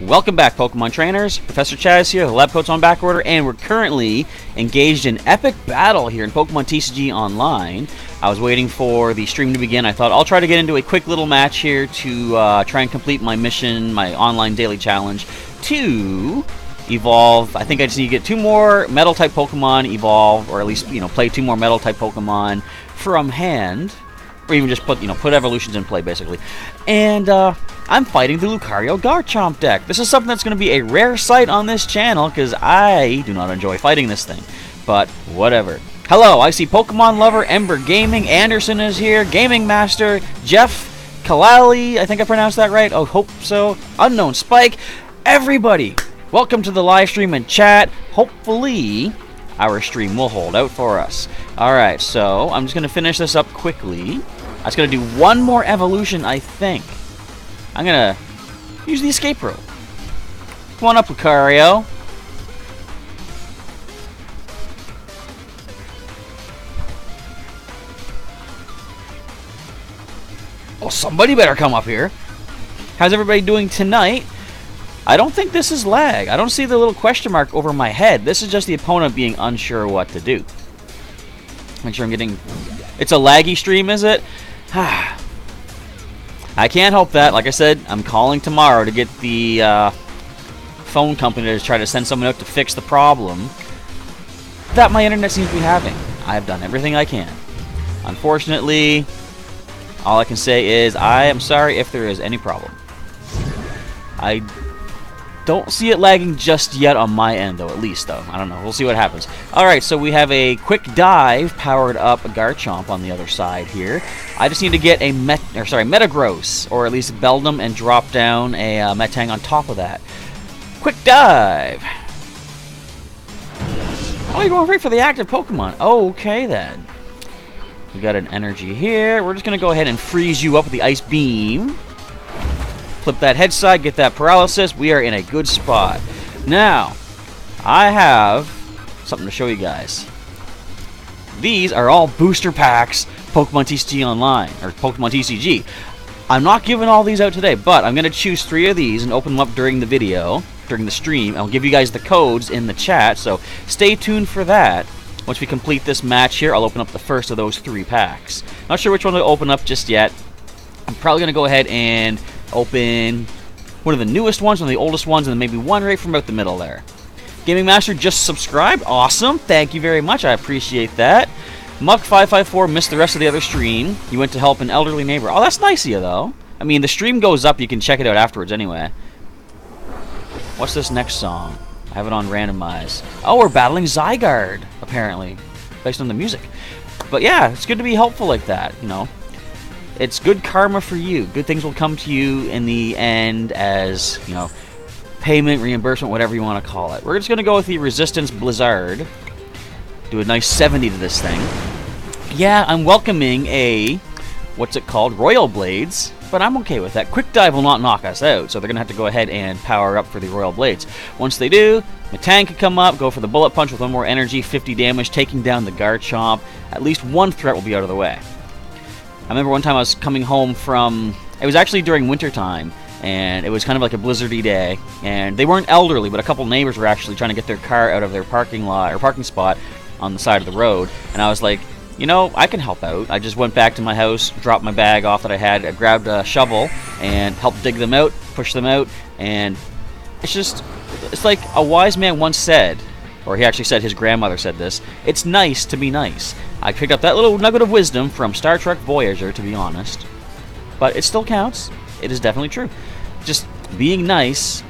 Welcome back, Pokemon trainers. Professor Chaz here, the lab coat's on back order, and we're currently engaged in epic battle here in Pokemon TCG Online. I was waiting for the stream to begin. I thought I'll try to get into a quick little match here to try and complete my mission, my online daily challenge, to evolve. I think I just need to get 2 more Metal-type Pokemon evolve, or at least, play 2 more Metal-type Pokemon from hand. Or even just put evolutions in play, basically. And I'm fighting the Lucario Garchomp deck. This is something that's going to be a rare sight on this channel, because I do not enjoy fighting this thing. But whatever. Hello, I see Pokemon Lover, Ember Gaming, Anderson is here, Gaming Master, Jeff Kalali, I think I pronounced that right, oh, hope so, Unknown Spike, everybody, welcome to the live stream and chat. Hopefully our stream will hold out for us. Alright, so I'm just going to finish this up quickly. I was going to do 1 more evolution, I think. I'm going to use the escape rope. Come on up, Lucario. Oh, somebody better come up here. How's everybody doing tonight? I don't think this is lag. I don't see the little question mark over my head. This is just the opponent being unsure what to do. Make sure I'm getting... It's a laggy stream, is it? I can't help that. Like I said, I'm calling tomorrow to get the phone company to try to send someone out to fix the problem that my internet seems to be having. I've done everything I can. Unfortunately, all I can say is I am sorry if there is any problem. I don't see it lagging just yet on my end, though, at least, though. I don't know. We'll see what happens. Alright, so we have a quick dive powered up Garchomp on the other side here. I just need to get a Metagross, or at least Beldum, and drop down a Metang on top of that. Quick dive! Oh, you're going right for the active Pokemon. Okay, then. We got an energy here. We're just going to go ahead and freeze you up with the Ice Beam. Flip that head side, get that paralysis. We are in a good spot. Now, I have something to show you guys. These are all booster packs Pokemon TCG Online, or Pokemon TCG. I'm not giving all these out today, but I'm going to choose 3 of these and open them up during the video, during the stream. I'll give you guys the codes in the chat, so stay tuned for that. Once we complete this match here, I'll open up the first of those 3 packs. Not sure which one to open up just yet. I'm probably going to go ahead and open one of the newest ones, one of the oldest ones, and then maybe one right from about the middle there. Gaming Master just subscribed. Awesome. Thank you very much. I appreciate that. Muck554 missed the rest of the other stream. He went to help an elderly neighbor. Oh, that's nice of you, though. I mean, the stream goes up. You can check it out afterwards anyway. What's this next song? I have it on randomize. Oh, we're battling Zygarde, apparently, based on the music. But yeah, it's good to be helpful like that, you know. It's good karma for you. Good things will come to you in the end as, you know, payment, reimbursement, whatever you want to call it. We're just going to go with the Resistance Blizzard. Do a nice 70 to this thing. Yeah, I'm welcoming a, what's it called, Royal Blades, but I'm okay with that. Quick Dive will not knock us out, so they're going to have to go ahead and power up for the Royal Blades. Once they do, Metang can come up, go for the Bullet Punch with 1 more energy, 50 damage, taking down the Garchomp. At least 1 threat will be out of the way. I remember one time I was coming home from, it was actually during winter time, and it was kind of like a blizzardy day, and they weren't elderly, but a couple neighbors were actually trying to get their car out of their parking lot, or parking spot on the side of the road, and I was like, you know, I can help out. I just went back to my house, dropped my bag off that I had, I grabbed a shovel, and helped dig them out, push them out, and it's like a wise man once said, or he actually said, his grandmother said this, it's nice to be nice. I picked up that little nugget of wisdom from Star Trek Voyager, to be honest. But it still counts. It is definitely true. Just being nice.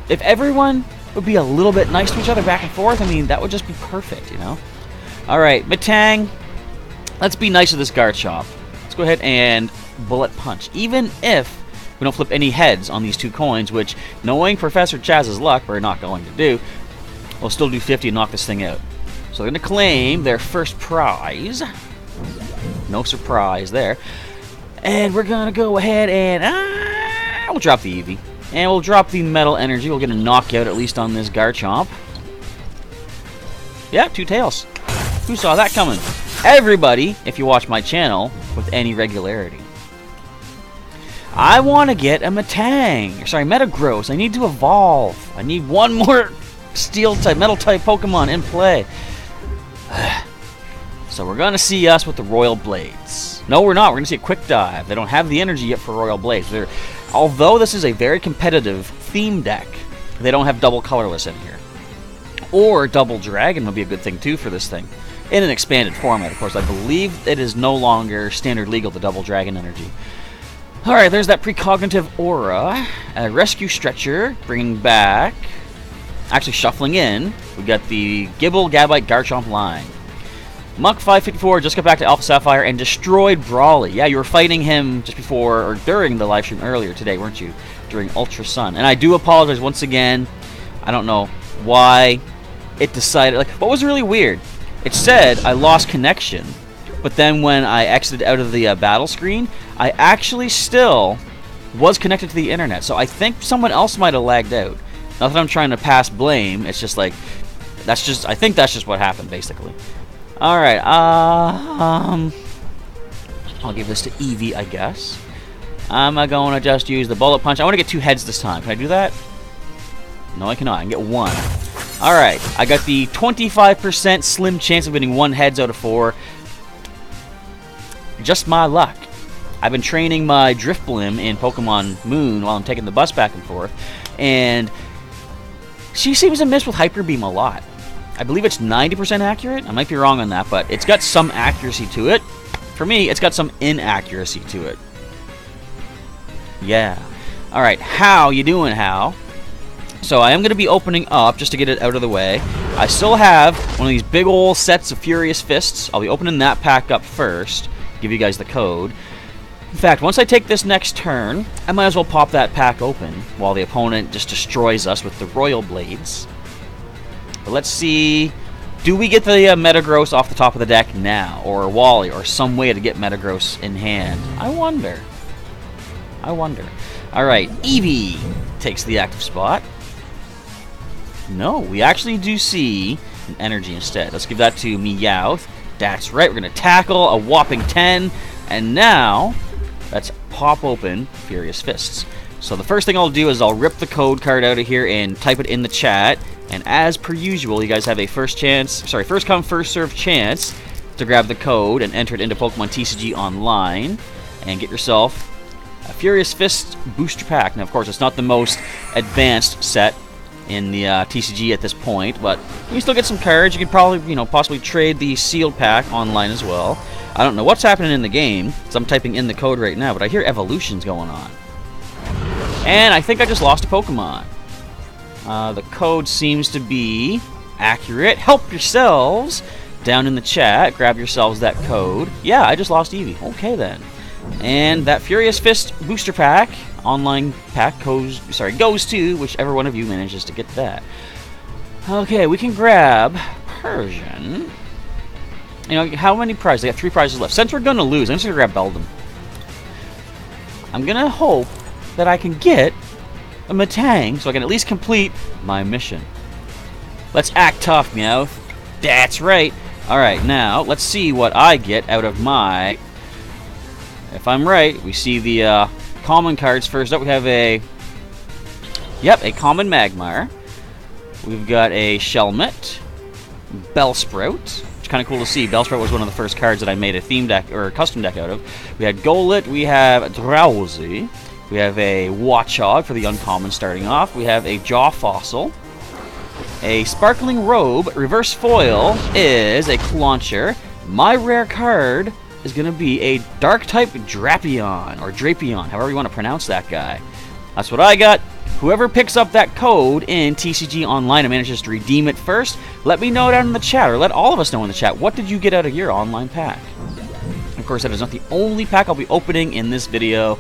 If everyone would be a little bit nice to each other back and forth, I mean, that would just be perfect, you know? Alright, Metang. Let's be nice to this Garchomp. Let's go ahead and Bullet Punch. Even if we don't flip any heads on these 2 coins, which, knowing Professor Chaz's luck, we're not going to do, we'll still do 50 and knock this thing out. So they're going to claim their first prize. No surprise there. And we're going to go ahead and we'll drop the Eevee. And we'll drop the Metal Energy. We'll get a knockout at least on this Garchomp. Yeah, 2 tails. Who saw that coming? Everybody, if you watch my channel with any regularity. I want to get a Metang. Sorry, Metagross. I need to evolve. I need one more steel type, metal type Pokemon in play. So we're going to see us with the Royal Blades. No, we're not. We're going to see a Quick Dive. They don't have the energy yet for Royal Blades. Although this is a very competitive theme deck, they don't have double colorless in here. Or double dragon would be a good thing too for this thing. In an expanded format, of course. I believe it is no longer standard legal, the double dragon energy. Alright, there's that precognitive aura. A rescue stretcher, bringing back... Actually shuffling in, we got the Gibble, Gabite, Garchomp line. Muck 554 just got back to Alpha Sapphire and destroyed Brawly. Yeah, you were fighting him just before, or during the live stream earlier today, weren't you? During Ultra Sun. And I do apologize once again. I don't know why it decided... Like, what was really weird? It said I lost connection, but then when I exited out of the battle screen, I actually still was connected to the internet. So I think someone else might have lagged out. Not that I'm trying to pass blame. It's just like, I think that's just what happened, basically. Alright, I'll give this to Eevee, I guess. I'm going to just use the Bullet Punch. I want to get 2 heads this time. Can I do that? No, I cannot. I can get 1. Alright, I got the 25% slim chance of getting 1 heads out of 4. Just my luck. I've been training my Drifblim in Pokemon Moon while I'm taking the bus back and forth, and she seems to miss with Hyper Beam a lot. I believe it's 90% accurate. I might be wrong on that, but it's got some accuracy to it. For me, it's got some inaccuracy to it. Yeah. Alright, how you doing, Hal? So I am going to be opening up, just to get it out of the way. I still have one of these big old sets of Furious Fists. I'll be opening that pack up first. Give you guys the code. In fact, once I take this next turn, I might as well pop that pack open while the opponent just destroys us with the Royal Blades. But let's see, do we get the Metagross off the top of the deck now? Or Wally, or some way to get Metagross in hand? I wonder. Alright, Eevee takes the active spot. No, we actually do see an energy instead. Let's give that to Meowth. That's right, we're going to tackle a whopping 10. And now, let's pop open Furious Fists. So the first thing I'll do is I'll rip the code card out of here and type it in the chat. And as per usual, you guys have a first come, first serve chance to grab the code and enter it into Pokemon TCG Online and get yourself a Furious Fist booster pack. Now, of course, it's not the most advanced set in the TCG at this point, but you can still get some cards. You could probably, possibly trade the sealed pack online as well. I don't know what's happening in the game, because I'm typing in the code right now, but I hear evolutions going on. And I think I just lost a Pokemon. The code seems to be accurate. Help yourselves down in the chat. Grab yourselves that code. Yeah, I just lost Eevee. Okay, then. And that Furious Fist booster pack, online pack, goes to whichever one of you manages to get that. Okay, we can grab Persian. How many prizes? They got 3 prizes left. Since we're going to lose, I'm just going to grab Beldum. I'm going to hope that I can get a Metang so I can at least complete my mission. Let's act tough, Meowth. That's right. Alright, now, let's see what I get out of my... If I'm right, we see the common cards. First up, we have a common Magmar. We've got a Shelmet, Bellsprout. It's kind of cool to see. Bellsprout was one of the first cards that I made a theme deck or a custom deck out of. We had Golett. We have Drowsy. We have a Watchog for the uncommon starting off. We have a Jaw Fossil. A Sparkling Robe. Reverse foil is a Clauncher. My rare card is going to be a Dark-type Drapion, or Drapion, however you want to pronounce that guy. That's what I got. Whoever picks up that code in TCG Online and manages to redeem it first, let me know down in the chat, or let all of us know in the chat, what did you get out of your online pack? Of course, that is not the only pack I'll be opening in this video.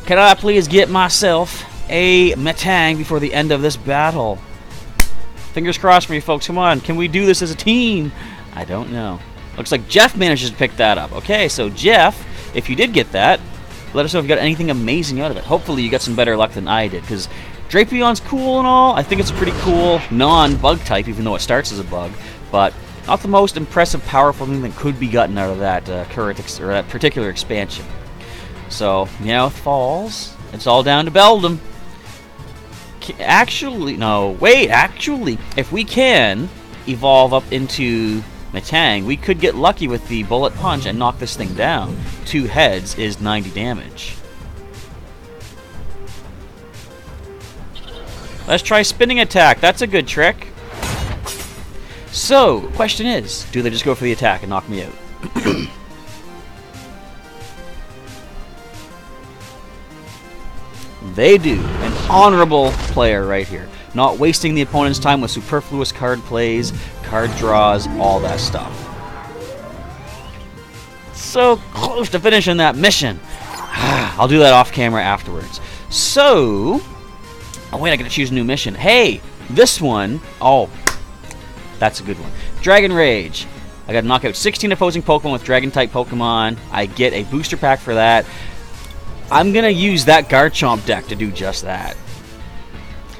Can I please get myself a Metang before the end of this battle? Fingers crossed for you folks. Come on, can we do this as a team? I don't know. Looks like Jeff manages to pick that up. Okay, so Jeff, if you did get that, let us know if you got anything amazing out of it. Hopefully you got some better luck than I did, because Drapion's cool and all. I think it's a pretty cool non-bug type, even though it starts as a bug, but not the most impressive, powerful thing that could be gotten out of that that particular expansion. So, Meowth falls. It's all down to Beldum. Actually, no, wait, actually, if we can evolve up into Metang, we could get lucky with the Bullet Punch and knock this thing down. 2 heads is 90 damage. Let's try Spinning Attack. That's a good trick. So, question is, do they just go for the attack and knock me out? They do. An honorable player right here. Not wasting the opponent's time with superfluous card plays, card draws, all that stuff. So close to finishing that mission. I'll do that off camera afterwards. So, oh wait, I gotta choose a new mission. Hey, this one, oh, that's a good one. Dragon Rage. I gotta knock out 16 opposing Pokemon with Dragon-type Pokemon. I get a booster pack for that. I'm gonna use that Garchomp deck to do just that.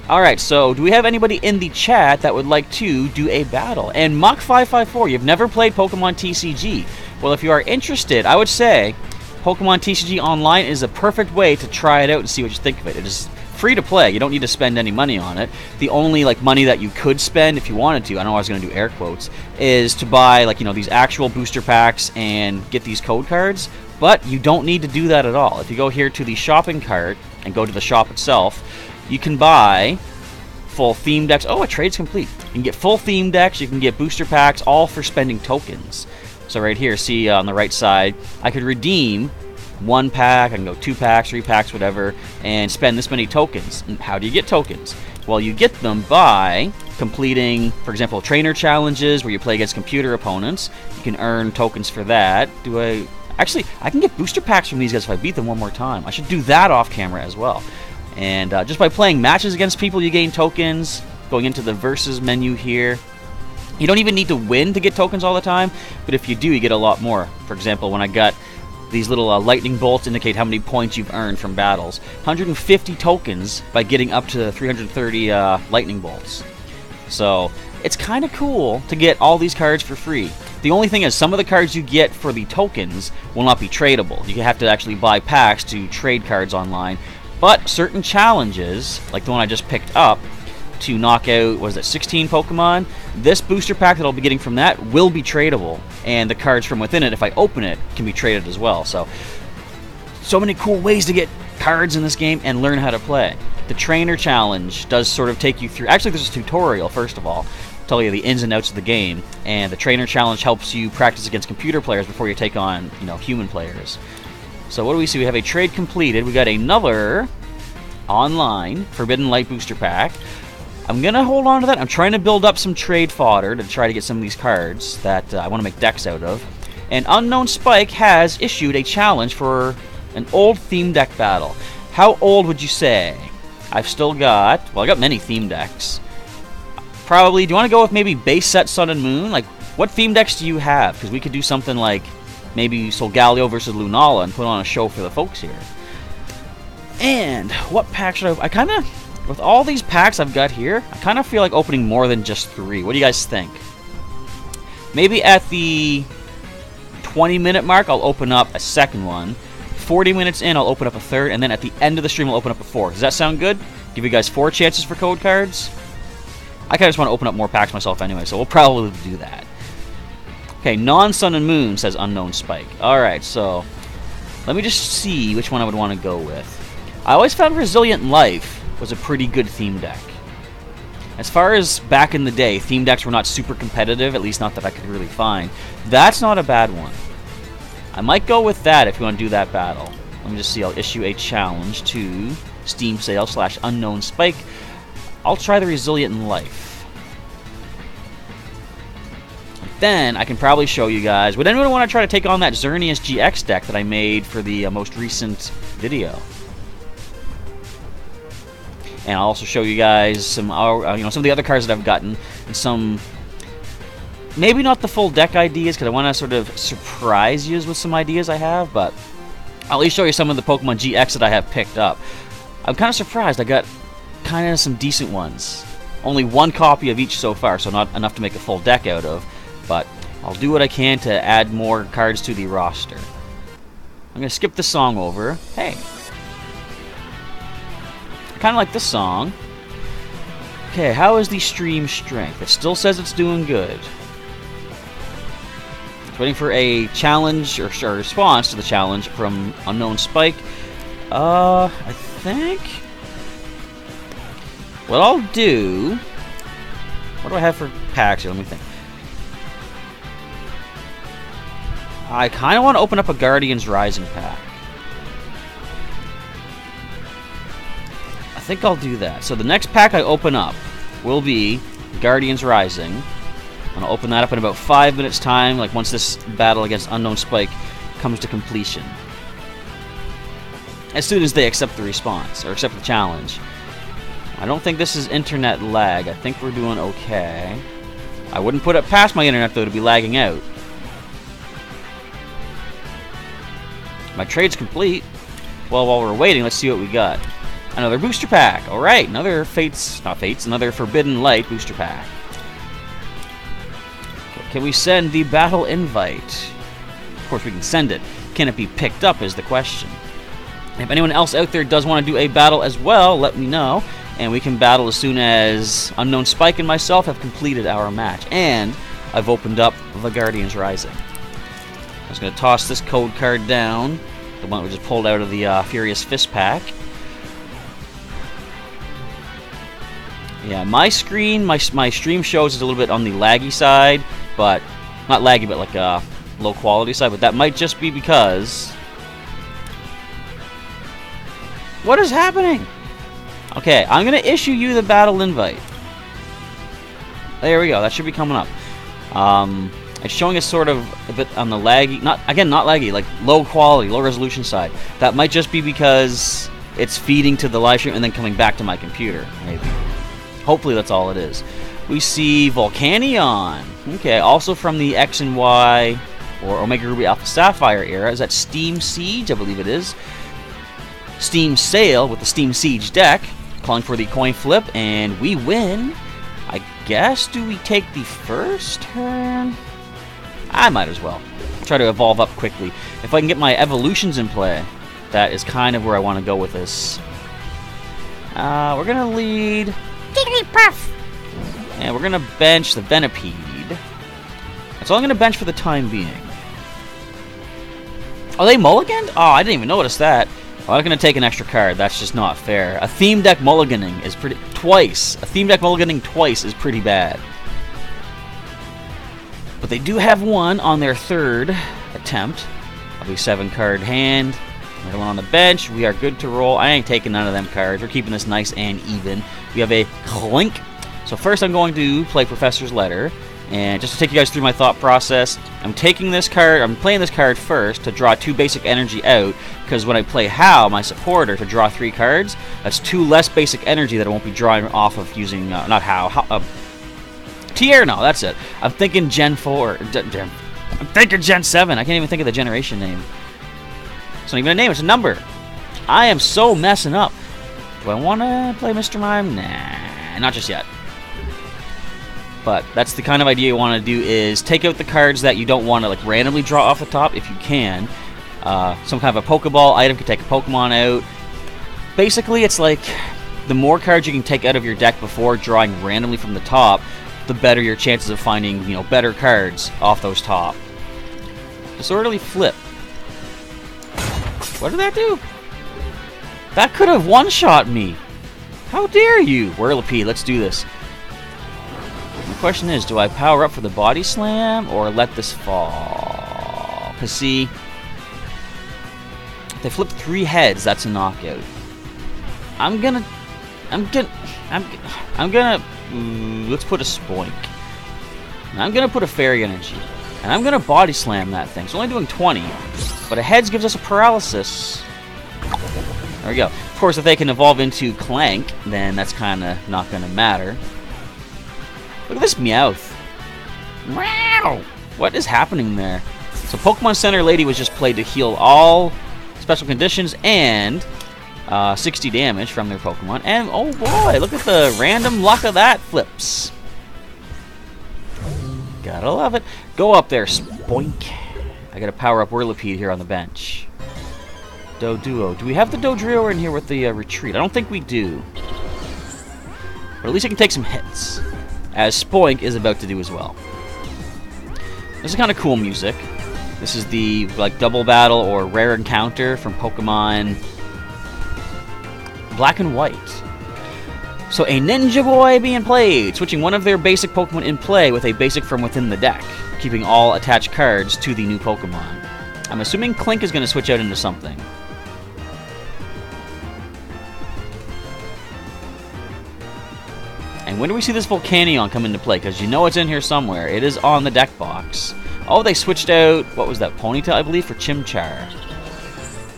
Alright, so do we have anybody in the chat that would like to do a battle? And Muck554, you've never played Pokemon TCG. Well, if you are interested, I would say Pokemon TCG Online is a perfect way to try it out and see what you think of it. It is free to play. You don't need to spend any money on it. The only money that you could spend if you wanted to, I know I was going to do air quotes, is to buy these actual booster packs and get these code cards. But you don't need to do that at all. If you go here to the shopping cart and go to the shop itself, you can buy full theme decks. Oh, a trade's complete. You can get full theme decks, you can get booster packs, all for spending tokens. So right here, see on the right side, I could redeem 1 pack, I can go 2 packs, 3 packs, whatever, and spend this many tokens. And how do you get tokens? Well, you get them by completing, for example, trainer challenges where you play against computer opponents. You can earn tokens for that. Actually, I can get booster packs from these guys if I beat them one more time. I should do that off camera as well. And just by playing matches against people, you gain tokens. Going into the versus menu here. You don't even need to win to get tokens all the time, but if you do, you get a lot more. For example, when I got these little lightning bolts indicate how many points you've earned from battles. 150 tokens by getting up to 330 lightning bolts. So, it's kind of cool to get all these cards for free. The only thing is, some of the cards you get for the tokens will not be tradable. You have to actually buy packs to trade cards online. But certain challenges, like the one I just picked up, to knock out, 16 Pokemon? This booster pack that I'll be getting from that will be tradable. And the cards from within it, if I open it, can be traded as well. So many cool ways to get cards in this game and learn how to play. The Trainer Challenge does sort of take you through... Actually, this is a tutorial, first of all. Tell you the ins and outs of the game. And the Trainer Challenge helps you practice against computer players before you take on, human players. So what do we see? We have a trade completed. We got another online Forbidden Light booster pack. I'm going to hold on to that. I'm trying to build up some trade fodder to try to get some of these cards that I want to make decks out of. And Unknown Spike has issued a challenge for an old theme deck battle. How old would you say? I've still got... Well, I got many theme decks. Probably... Do you want to go with maybe base set Sun and Moon? What theme decks do you have? Because we could do something like maybe Solgaleo versus Lunala and put on a show for the folks here. And what pack should I kind of... With all these packs I've got here, I kind of feel like opening more than just 3. What do you guys think? Maybe at the 20-minute mark, I'll open up a second one. 40 minutes in, I'll open up a third. And then at the end of the stream, I'll open up a 4th. Does that sound good? Give you guys 4 chances for code cards? I kind of just want to open up more packs myself anyway, so we'll probably do that. Okay, non-Sun and Moon, says Unknown Spike. Alright, so let me just see which one I would want to go with. I always found Resilient Life was a pretty good theme deck. As far as back in the day, theme decks were not super competitive, at least not that I could really find. That's not a bad one. I might go with that if you want to do that battle. Let me just see, I'll issue a challenge to Steam Sale / Unknown Spike. I'll try the Resilient Life. Then I can probably show you guys. Would anyone want to try to take on that Xerneas GX deck that I made for the most recent video? And I'll also show you guys some, some of the other cards that I've gotten, and some, maybe not the full deck ideas, because I want to sort of surprise you with some ideas I have, but I'll at least show you some of the Pokemon GX that I have picked up. I'm kind of surprised. I got kind of some decent ones. Only 1 copy of each so far, so not enough to make a full deck out of, but I'll do what I can to add more cards to the roster. I'm going to skip the song over. Hey. I kind of like this song. Okay, how is the stream strength? It still says it's doing good. It's waiting for a challenge, or a response to the challenge from Unknown Spike. I think... what I'll do... what do I have for packs here? Let me think. I kind of want to open up a Guardians Rising pack. I think I'll do that. So the next pack I open up will be Guardians Rising. I'm going to open that up in about 5 minutes time, like once this battle against Unknown Spike comes to completion. As soon as they accept the response, or accept the challenge. I don't think this is internet lag. I think we're doing okay. I wouldn't put it past my internet, though, to be lagging out. My trade's complete. Well, while we're waiting, let's see what we got. Another booster pack. Alright, another another Forbidden Light booster pack. Okay, can we send the battle invite? Of course we can send it. Can it be picked up is the question. If anyone else out there does want to do a battle as well, let me know. And we can battle as soon as Unknown Spike and myself have completed our match. And I've opened up the Guardians Rising. I'm just going to toss this code card down. The one we just pulled out of the Furious Fist pack. Yeah, my screen, my stream shows is a little bit on the laggy side, but not laggy, but like low quality side. But that might just be because what is happening? Okay, I'm gonna issue you the battle invite. There we go. That should be coming up. It's showing us sort of a bit on the laggy, not laggy, like low quality, low resolution side. That might just be because it's feeding to the live stream and then coming back to my computer, maybe. Hopefully that's all it is. We see Volcanion. Okay, also from the X and Y or Omega Ruby Alpha Sapphire era. Is that Steam Siege? I believe it is. Steam Sail with the Steam Siege deck. Calling for the coin flip, and we win. I guess, do we take the first turn? I might as well. Try to evolve up quickly. If I can get my evolutions in play, that is kind of where I want to go with this. We're going to lead Jigglypuff. And we're going to bench the Venipede. That's all I'm going to bench for the time being. Are they mulliganed? Oh, I didn't even notice that. I'm not going to take an extra card. That's just not fair. A theme deck mulliganing is pretty... twice. A theme deck mulliganing twice is pretty bad. But they do have one on their third attempt. I'll be 7-card hand. Another one on the bench. We are good to roll. I ain't taking none of them cards. We're keeping this nice and even. We have a Clink. So first I'm going to play Professor's Letter. And just to take you guys through my thought process, I'm taking this card, I'm playing this card first to draw 2 basic energy out, because when I play How, my supporter, to draw 3 cards, that's 2 less basic energy that I won't be drawing off of using, not How, Tier, no, that's it. I'm thinking Gen 4, I'm thinking Gen 7, I can't even think of the generation name. It's not even a name, it's a number. I am so messing up. Do I want to play Mr. Mime? Nah, not just yet. But that's the kind of idea you want to do, is take out the cards that you don't want to like randomly draw off the top if you can. Some kind of a Pokeball item can take a Pokemon out. Basically, it's like the more cards you can take out of your deck before drawing randomly from the top, the better your chances of finding, you know, better cards off those top. Disorderly Flip. What did that do? That could have one-shot me. How dare you? Whirlipede, let's do this. The question is, do I power up for the Body Slam or let this fall? Because see, if they flip 3 heads, that's a knockout. I'm gonna let's put a Spoink. And I'm gonna put a Fairy Energy. And I'm gonna Body Slam that thing. It's only doing 20, but a heads gives us a paralysis. There we go. Of course, if they can evolve into Clank, then that's kind of not gonna matter. Look at this Meowth. Wow! What is happening there? So Pokemon Center Lady was just played to heal all special conditions and 60 damage from their Pokemon. And oh boy, look at the random luck of that flips. Gotta love it. Go up there, Spoink. I gotta power up Whirlipede here on the bench. Doduo. Do we have the Dodrio in here with the retreat? I don't think we do. But at least I can take some hits, as Spoink is about to do as well. This is kind of cool music. This is the like double battle or rare encounter from Pokemon Black and White. So a Ninja Boy being played, switching one of their basic Pokemon in play with a basic from within the deck, keeping all attached cards to the new Pokemon. I'm assuming Clink is going to switch out into something. And when do we see this Volcanion come into play? Because you know it's in here somewhere. It is on the deck box. Oh, they switched out, what was that, Ponyta, I believe, for Chimchar.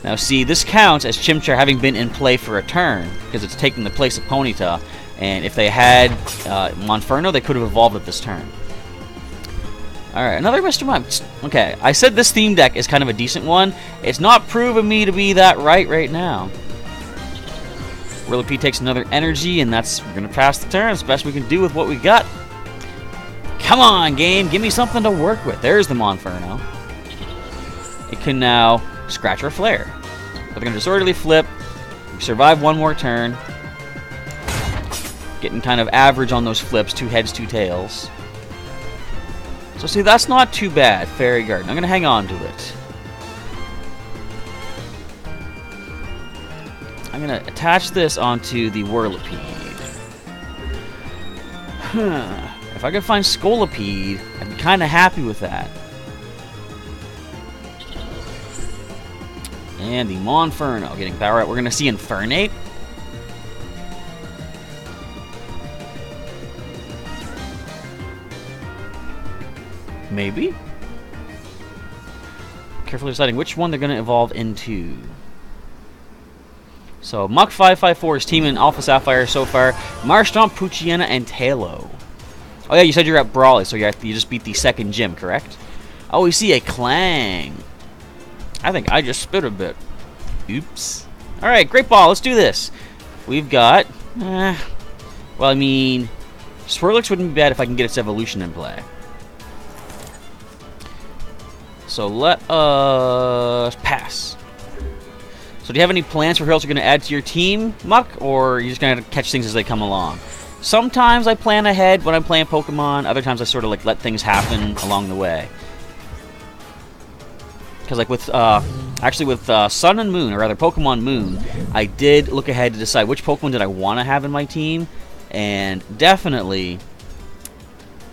Now see, this counts as Chimchar having been in play for a turn, because it's taking the place of Ponyta. And if they had Monferno, they could have evolved at this turn. Alright, another Mr. Mime. Okay, I said this theme deck is kind of a decent one. It's not proving me to be that right now. Whirlipede takes another energy, and we're going to pass the turn. It's the best we can do with what we got. Come on, game. Give me something to work with. There's the Monferno. It can now scratch or flare. But they're going to disorderly flip. Survive one more turn. Getting kind of average on those flips. 2 heads, 2 tails. So see, that's not too bad. Fairy Garden. I'm going to hang on to it. I'm going to attach this onto the Whirlipede. If I could find Scolipede, I'd be kind of happy with that. And the Monferno getting power up. We're going to see Infernape. Maybe? Carefully deciding which one they're going to evolve into. So, Muck 554 is teaming Alpha Sapphire so far. Marshtomp, Poochyena, and Tailo. Oh yeah, you said you're at Brawley, so you just beat the second gym, correct? Oh, we see a Clang. I think I just spit a bit. Oops. Alright, Great Ball, let's do this. We've got... well, I mean... Swirlix wouldn't be bad if I can get its evolution in play. So let us pass. So do you have any plans for who else you're going to add to your team, Muck? Or are you just going to catch things as they come along? Sometimes I plan ahead when I'm playing Pokemon. Other times I sort of like let things happen along the way. Because like with, actually with Sun and Moon, or rather Pokemon Moon, I did look ahead to decide which Pokemon did I want to have in my team. And definitely,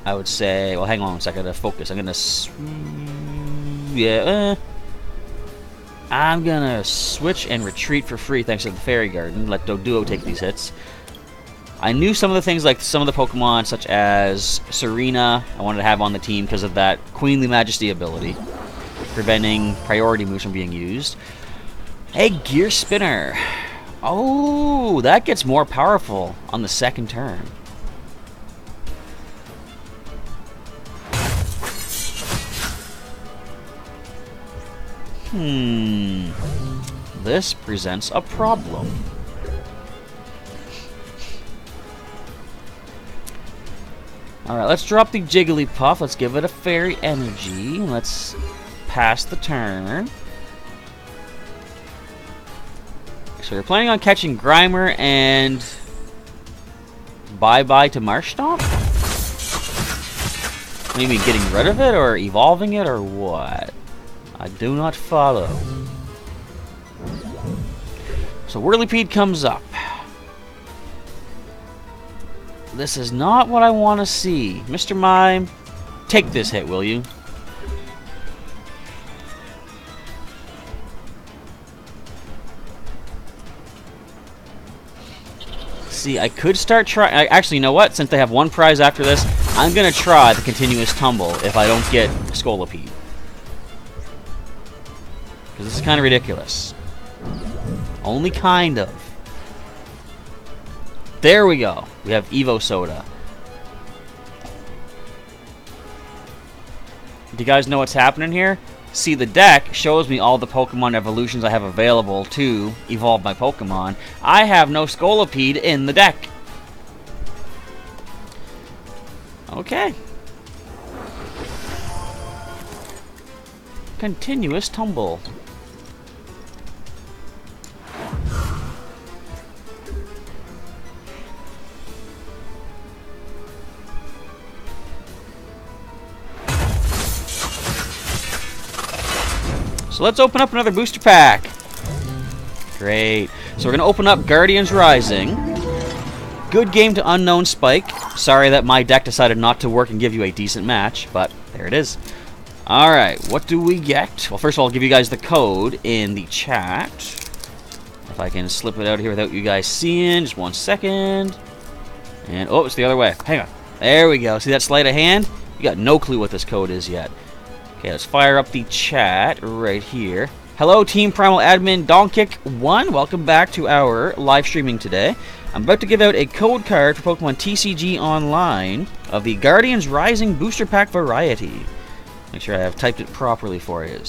I would say, well hang on a second, to focus. I'm going to... I'm gonna switch and retreat for free thanks to the Fairy Garden. Let Doduo take these hits. I knew some of the things like some of the Pokemon, such as Serena, I wanted to have on the team because of that Queenly Majesty ability, preventing priority moves from being used. A Gear Spinner. Oh, that gets more powerful on the second turn. This presents a problem. Alright, let's drop the Jigglypuff. Let's give it a Fairy Energy. Let's pass the turn. So you're planning on catching Grimer and bye-bye to Marshtomp? What do you mean, getting rid of it or evolving it or what? I do not follow. So Whirlipede comes up. This is not what I want to see. Mr. Mime, take this hit, will you? See, I could start trying... Actually, you know what? Since they have one prize after this, I'm going to try the Continuous Tumble if I don't get Scolipede. Because this is kind of ridiculous. Only kind of. There we go. We have Evo Soda. Do you guys know what's happening here? See, the deck shows me all the Pokemon evolutions I have available to evolve my Pokemon. I have no Scolipede in the deck. Okay. Continuous Tumble. So let's open up another booster pack. Great. So we're going to open up Guardians Rising. Good game to Unknown Spike. Sorry that my deck decided not to work and give you a decent match, but there it is. Alright, what do we get? Well, first of all, I'll give you guys the code in the chat. If I can slip it out here without you guys seeing. Just 1 second. And, oh, it's the other way. Hang on. There we go. See that sleight of hand? You got no clue what this code is yet. Okay, let's fire up the chat right here. Hello, Team Primal Admin Donkick1. Welcome back to our live streaming today. I'm about to give out a code card for Pokemon TCG Online of the Guardians Rising Booster Pack variety. Make sure I have typed it properly for you.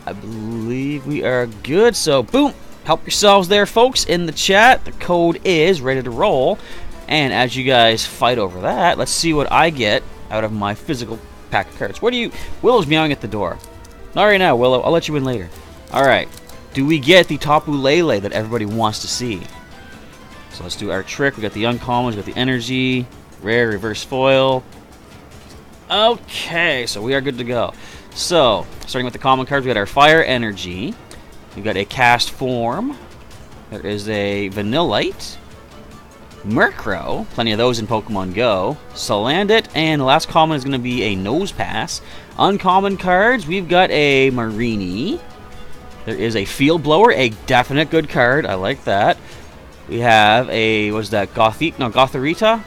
I believe we are good, so boom! Help yourselves there, folks, in the chat. The code is ready to roll. And as you guys fight over that, let's see what I get out of my physical pack of cards. What do you... Willow's meowing at the door. Not right now, Willow. I'll let you in later. Alright. Do we get the Tapu Lele that everybody wants to see? So let's do our trick. We got the uncommons, we got the energy, rare, reverse foil. Okay, so we are good to go. So, starting with the common cards, we got our Fire Energy. We've got a Cast Form. There is a Vanillite. Murkrow. Plenty of those in Pokemon Go. Salandit. And the last common is going to be a Nose Pass. Uncommon cards, we've got a Marini. There is a Field Blower, a definite good card. I like that. We have a, what is that, Gothorita?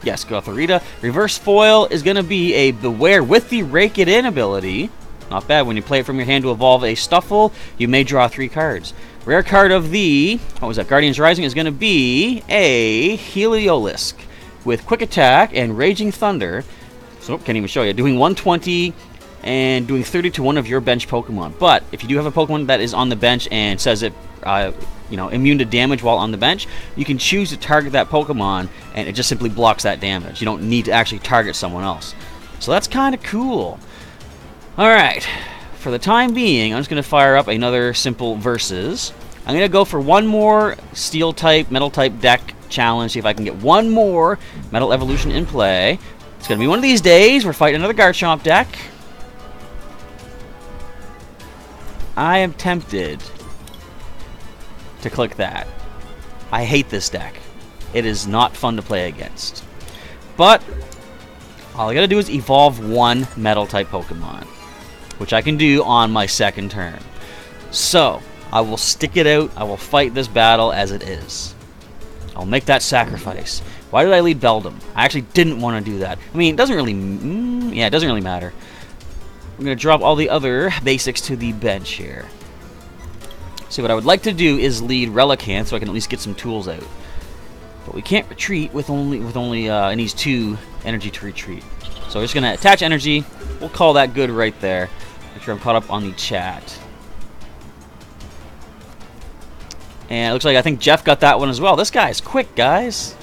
Yes, Gothorita. Reverse foil is going to be a Beware with the Rake It In ability. Not bad. When you play it from your hand to evolve a Stuffle, you may draw 3 cards. Rare card of the, what was that, Guardians Rising is going to be a Heliolisk with Quick Attack and Raging Thunder. So, can't even show you. Doing 120 and doing 30 to one of your bench Pokemon. But if you do have a Pokemon that is on the bench and says it, you know, immune to damage while on the bench, you can choose to target that Pokemon and it just simply blocks that damage. You don't need to actually target someone else. So that's kind of cool. Alright, for the time being, I'm just going to fire up another simple Versus. I'm going to go for one more Steel type, Metal type deck challenge, see if I can get one more Metal Evolution in play. It's going to be one of these days. We're fighting another Garchomp deck. I am tempted to click that. I hate this deck. It is not fun to play against. But all I gotta do is evolve one Metal type Pokemon, which I can do on my second turn. So I will stick it out. I will fight this battle as it is. I'll make that sacrifice. Why did I lead Beldum? I actually didn't want to do that. I mean, it doesn't really... yeah, it doesn't really matter. I'm going to drop all the other basics to the bench here. See, what I would like to do is lead Relicanth so I can at least get some tools out. But we can't retreat with only it needs 2 energy to retreat. So we're just going to attach energy. We'll call that good right there. Make sure I'm caught up on the chat. And it looks like I think Jeff got that one as well. This guy's quick, guys.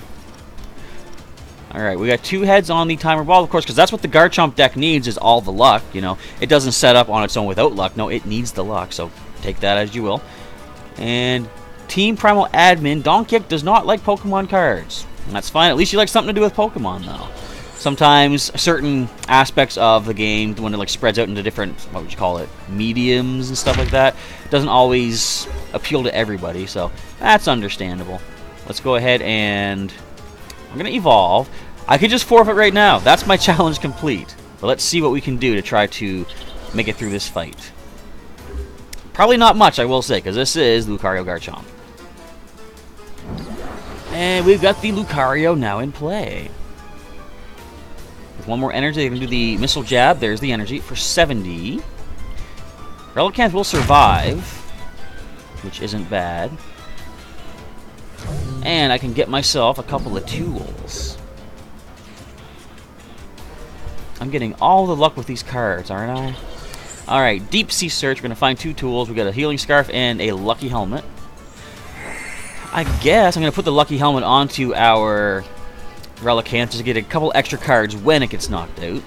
Alright, we got 2 heads on the timer ball, of course, because that's what the Garchomp deck needs, is all the luck, you know. It doesn't set up on its own without luck. No, it needs the luck, so take that as you will. And Team Primal Admin Donkick does not like Pokemon cards. And that's fine. At least you like something to do with Pokemon, though. Sometimes certain aspects of the game, when it like spreads out into different, what would you call it, mediums and stuff like that, doesn't always appeal to everybody, so that's understandable. Let's go ahead and I'm going to evolve. I could just forfeit right now. That's my challenge complete. But let's see what we can do to try to make it through this fight. Probably not much, I will say, because this is Lucario Garchomp. And we've got the Lucario now in play. With one more energy, they can do the Missile Jab. There's the energy for 70. Relicanth will survive, which isn't bad. And I can get myself a couple of tools. I'm getting all the luck with these cards, aren't I? Alright, Deep Sea Search. We're going to find 2 tools. We got a Healing Scarf and a Lucky Helmet. I guess I'm going to put the Lucky Helmet onto our Relicanth just to get a couple extra cards when it gets knocked out.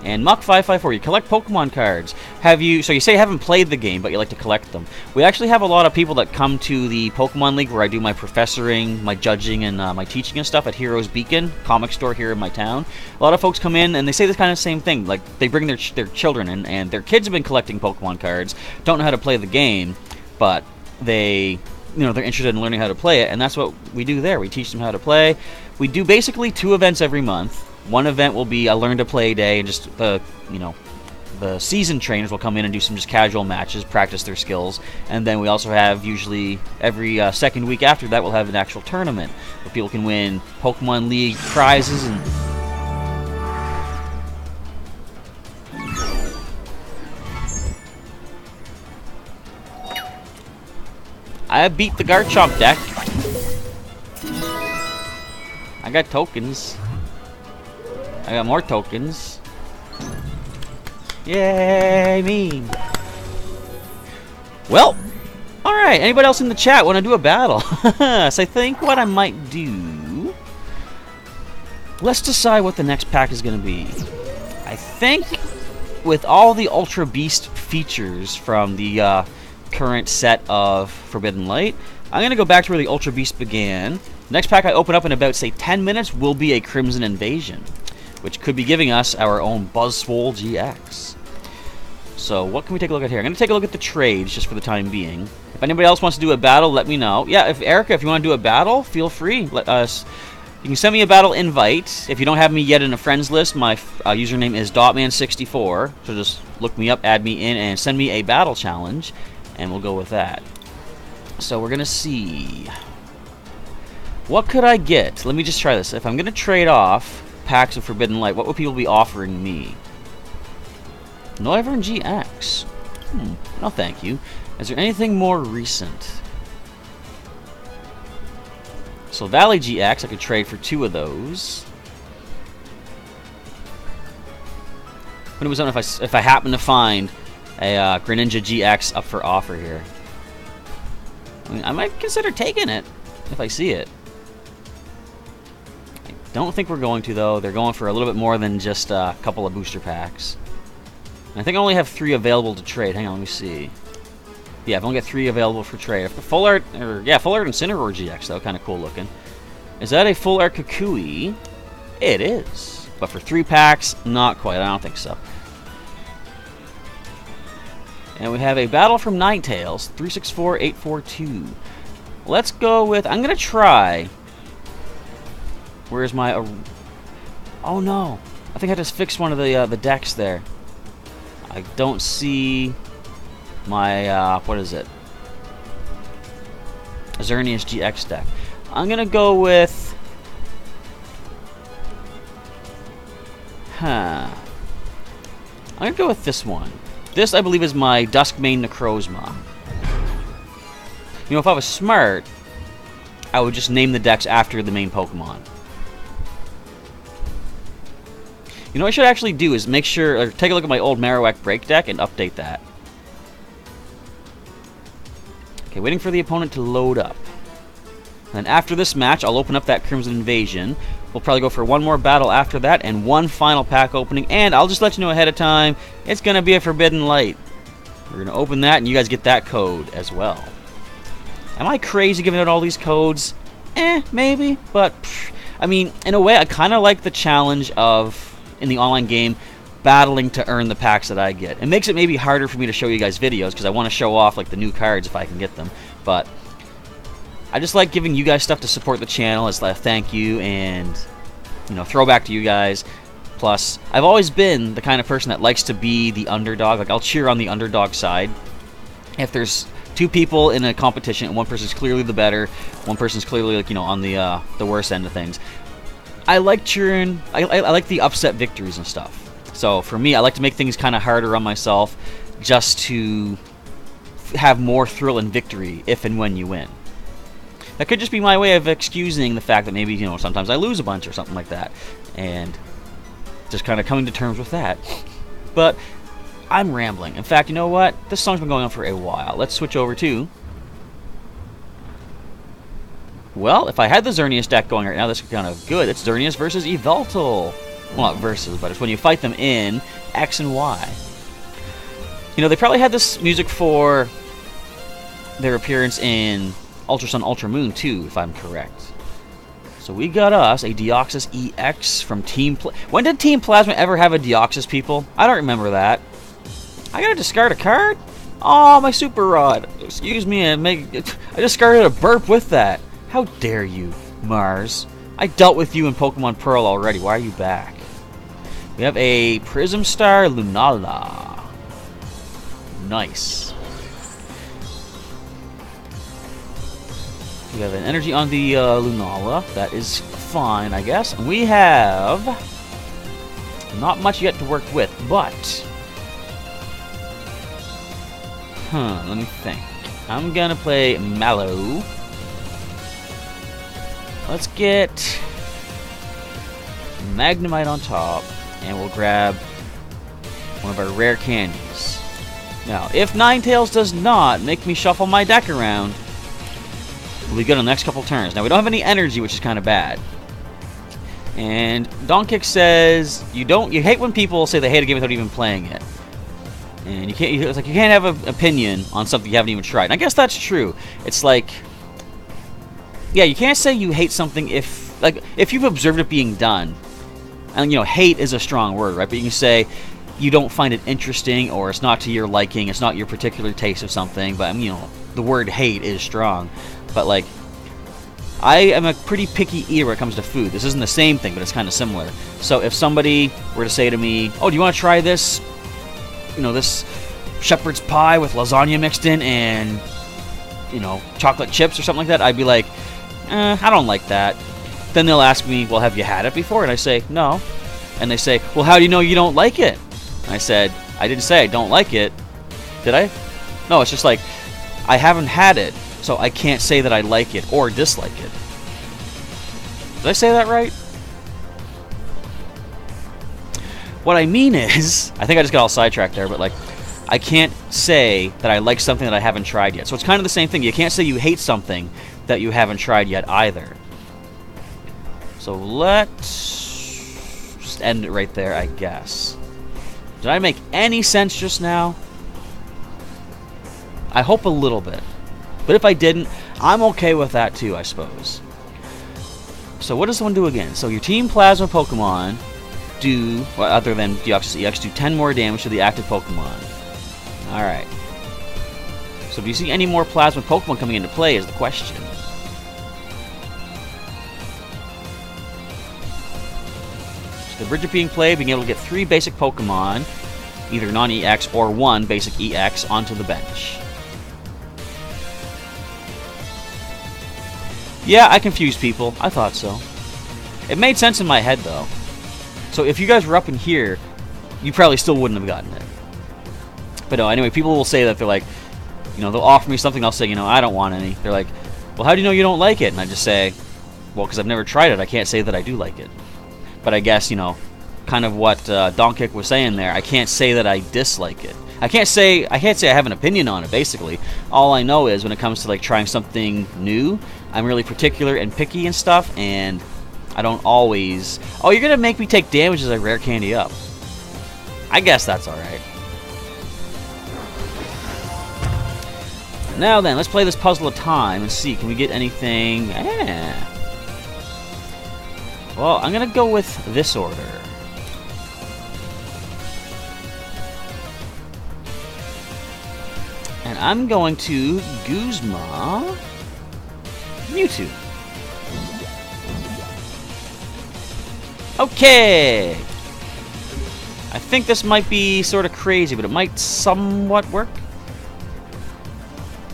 And Mach 554, you collect Pokemon cards. Have you? So you say you haven't played the game, but you like to collect them. We actually have a lot of people that come to the Pokemon League where I do my professoring, my judging, and my teaching and stuff at Heroes Beacon comic store here in my town. A lot of folks come in and they say this kind of same thing. Like they bring their children in, and their kids have been collecting Pokemon cards, don't know how to play the game, but they, they're interested in learning how to play it, and that's what we do there. We teach them how to play. We do basically 2 events every month. One event will be a learn to play day, and just the seasoned trainers will come in and do some just casual matches, practice their skills, and then we also have usually every second week after that we'll have an actual tournament where people can win Pokemon League prizes and. I beat the Garchomp deck. I got tokens. I got more tokens. Yay, me. Well, alright. Anybody else in the chat want to do a battle? So I think what I might do... Let's decide what the next pack is going to be. I think with all the Ultra Beast features from the current set of Forbidden Light, I'm going to go back to where the Ultra Beast began. Next pack I open up in about, say, 10 minutes will be a Crimson Invasion, which could be giving us our own Buzzwole GX. So what can we take a look at here? I'm going to take a look at the trades just for the time being. If anybody else wants to do a battle, let me know. Yeah, if Erica, if you want to do a battle, feel free. Let us. You can send me a battle invite. If you don't have me yet in a friends list, my username is Dotman64. So just look me up, add me in, and send me a battle challenge, and we'll go with that. So we're going to see. What could I get? Let me just try this. If I'm going to trade off packs of Forbidden Light, what would people be offering me? Noivern GX. No thank you. Is there anything more recent? So Valley GX, I could trade for 2 of those. But it was on if I happen to find a Greninja GX up for offer here. I mean, I might consider taking it if I see it. I don't think we're going to, though. They're going for a little bit more than just a couple of booster packs. And I think I only have 3 available to trade. Hang on, let me see. Yeah, I've only got 3 available for trade. If the Full Art, Full Art Incineroar GX, though, kind of cool looking. Is that a Full Art Kukui? It is. But for 3 packs, not quite. I don't think so. And we have a battle from Ninetales, 364842. Let's go with, I'm going to try. Where's my, oh no. I think I just fixed one of the decks there. I don't see my, what is it? Xerneas GX deck. I'm going to go with, I'm going to go with this one. This, I believe, is my Duskmane Necrozma. You know, if I was smart, I would just name the decks after the main Pokemon. You know what I should actually do is make sure, or take a look at my old Marowak Break deck and update that. Okay, waiting for the opponent to load up. And after this match, I'll open up that Crimson Invasion. We'll probably go for one more battle after that and one final pack opening. And I'll just let you know ahead of time, it's going to be a Forbidden Light. We're going to open that and you guys get that code as well. Am I crazy giving out all these codes? Maybe. But, I mean, in a way, I kind of like the challenge of, in the online game, battling to earn the packs that I get. It makes it maybe harder for me to show you guys videos because I want to show off like the new cards if I can get them. But I just like giving you guys stuff to support the channel as a thank you and, you know, throwback to you guys. Plus, I've always been the kind of person that likes to be the underdog. Like, I'll cheer on the underdog side. If there's 2 people in a competition and one person's clearly the better, one person's clearly, like, you know, on the worst end of things, I like cheering. I like the upset victories and stuff. So for me, I like to make things kind of harder on myself just to have more thrill and victory if and when you win. That could just be my way of excusing the fact that maybe, you know, sometimes I lose a bunch or something like that. And just kind of coming to terms with that. But I'm rambling. In fact, you know what? This song's been going on for a while. Let's switch over to... Well, if I had the Xerneas deck going right now, this is kind of good. It's Xerneas versus Yveltal. Well, not versus, but it's when you fight them in X and Y. You know, they probably had this music for their appearance in Ultra Sun, Ultra Moon, too, if I'm correct. So we got us a Deoxys EX from Team When did Team Plasma ever have a Deoxys, people? I don't remember that. I gotta discard a card? Oh, my Super Rod. Excuse me, I discarded a burp with that. How dare you, Mars. I dealt with you in Pokemon Pearl already. Why are you back? We have a Prism Star Lunala. Nice. We have an energy on the Lunala. That is fine, I guess. And we have not much yet to work with, but let me think. I'm gonna play Mallow. Let's get Magnemite on top, and we'll grab one of our rare candies. Now, if Ninetales does not make me shuffle my deck around, we'll be good on the next couple turns. Now, we don't have any energy, which is kind of bad. And Donkey says you hate when people say they hate a game without even playing it. And it's like you can't have an opinion on something you haven't even tried. And I guess that's true. It's like, yeah, you can't say you hate something if you've observed it being done. And, you know, hate is a strong word, right? But you can say you don't find it interesting, or it's not to your liking, it's not your particular taste of something. But, you know, the word hate is strong. But, like, I am a pretty picky eater when it comes to food. This isn't the same thing, but it's kind of similar. So if somebody were to say to me, oh, do you want to try this, you know, this shepherd's pie with lasagna mixed in and, you know, chocolate chips or something like that, I'd be like, I don't like that. Then they'll ask me, well, have you had it before? And I say, no. And they say, well, how do you know you don't like it? And I said, I didn't say I don't like it. Did I? No, it's just like, I haven't had it, so I can't say that I like it or dislike it. Did I say that right? What I mean is, I think I just got all sidetracked there, but like, I can't say that I like something that I haven't tried yet. So it's kind of the same thing. You can't say you hate something that you haven't tried yet either. So let's just end it right there, I guess. Did I make any sense just now? I hope a little bit. But if I didn't, I'm okay with that too, I suppose. So what does someone do again? So your Team Plasma Pokemon do, well, other than Deoxys EX, do 10 more damage to the active Pokemon. Alright. So do you see any more Plasma Pokemon coming into play is the question. So the bridge of being played, being able to get 3 basic Pokemon, either non-EX or 1 basic EX, onto the bench. Yeah, I confused people. I thought so. It made sense in my head, though. So if you guys were up in here, you probably still wouldn't have gotten it. But no, anyway, people will say that they're like, you know, they'll offer me something, I'll say, you know, I don't want any. They're like, well, how do you know you don't like it? And I just say, well, because I've never tried it, I can't say that I do like it. But I guess, you know, kind of what Donkey was saying there, I can't say that I dislike it. I can't say I have an opinion on it, basically. All I know is when it comes to like trying something new, I'm really particular and picky and stuff, and I don't always... Oh, you're going to make me take damage as I rare candy up. I guess that's alright. Now then, let's play this puzzle of time and see, can we get anything... Well, I'm going to go with this order. And I'm going to Guzma Mewtwo. Okay! I think this might be sort of crazy, but it might somewhat work.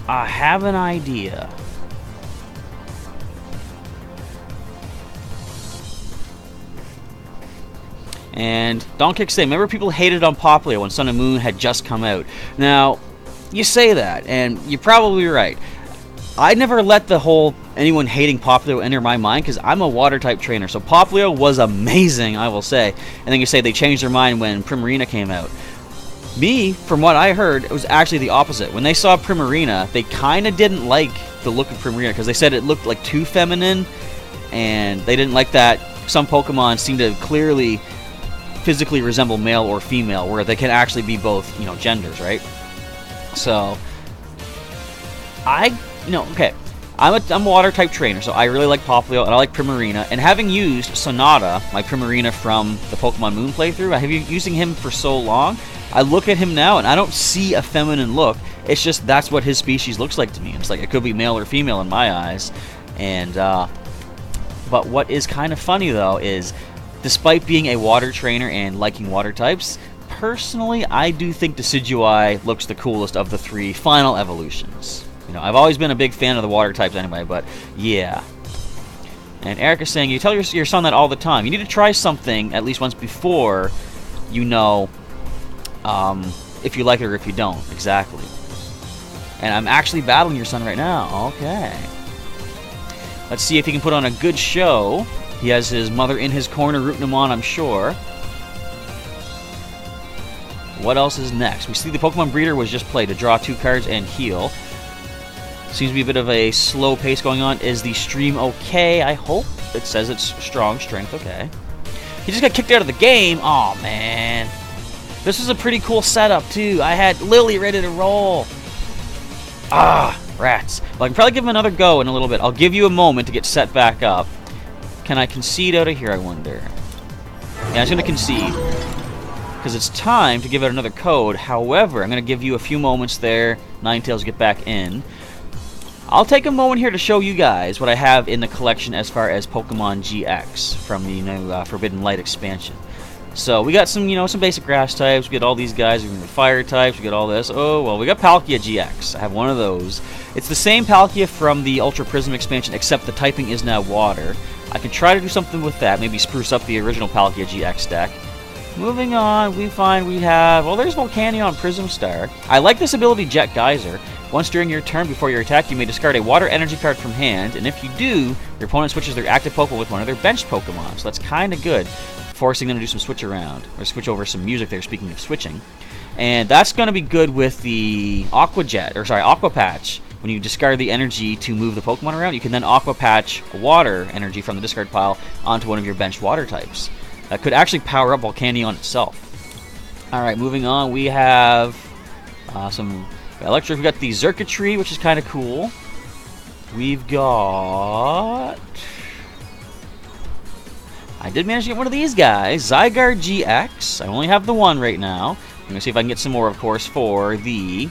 I have an idea. And Donkey say, remember people hated on Popplio when Sun and Moon had just come out. Now, you say that, and you're probably right. I never let the whole anyone hating Popplio enter my mind because I'm a water-type trainer. So Popplio was amazing, I will say. And then you say they changed their mind when Primarina came out. Me, from what I heard, it was actually the opposite. When they saw Primarina, they kind of didn't like the look of Primarina because they said it looked like too feminine, and they didn't like that some Pokemon seemed to clearly physically resemble male or female, where they can actually be both, you know, genders, right? So, okay. I'm a water type trainer, so I really like Popplio and I like Primarina. And having used Sonata, my Primarina from the Pokemon Moon playthrough, I have been using him for so long. I look at him now and I don't see a feminine look. It's just that's what his species looks like to me. It's like it could be male or female in my eyes. And but what is kind of funny though is, despite being a water trainer and liking water types, personally I do think Decidueye looks the coolest of the 3 final evolutions. You know, I've always been a big fan of the water types anyway, but yeah. And Eric is saying, you tell your son that all the time. You need to try something at least once before you know if you like it or if you don't. Exactly. And I'm actually battling your son right now. Okay. Let's see if he can put on a good show. He has his mother in his corner rooting him on, I'm sure. What else is next? We see the Pokemon Breeder was just played to draw 2 cards and heal. Seems to be a bit of a slow pace going on. Is the stream okay? I hope. It says it's strong strength. Okay. He just got kicked out of the game. Oh man. This is a pretty cool setup too. I had Lily ready to roll. Ah, rats. Well, I can probably give him another go in a little bit. I'll give you a moment to get set back up. Can I concede out of here, I wonder? Yeah, I'm going to concede. Because it's time to give out another code. However, I'm going to give you a few moments there. Ninetales, get back in. I'll take a moment here to show you guys what I have in the collection as far as Pokemon GX from the new Forbidden Light expansion. So we got some, some basic grass types. We got all these guys. We got fire types. We got all this. Oh well, we got Palkia GX. I have one of those. It's the same Palkia from the Ultra Prism expansion, except the typing is now water. I can try to do something with that. Maybe spruce up the original Palkia GX deck. Moving on, we find we have, well, there's Volcanion Prism Star. I like this ability, Jet Geyser. Once during your turn before your attack, you may discard a water energy card from hand, and if you do, your opponent switches their active Pokemon with one of their benched Pokemon. So that's kind of good, forcing them to do some switch around, or switch over some music there, speaking of switching. And that's going to be good with the Aqua Patch. When you discard the energy to move the Pokemon around, you can then Aqua Patch water energy from the discard pile onto one of your benched water types. That could actually power up Volcanion itself. Alright, moving on, we have some electric. We've got the Xurkitree, which is kind of cool. We've got... I did manage to get one of these guys, Zygarde GX. I only have the one right now. I'm going to see if I can get some more, of course, for the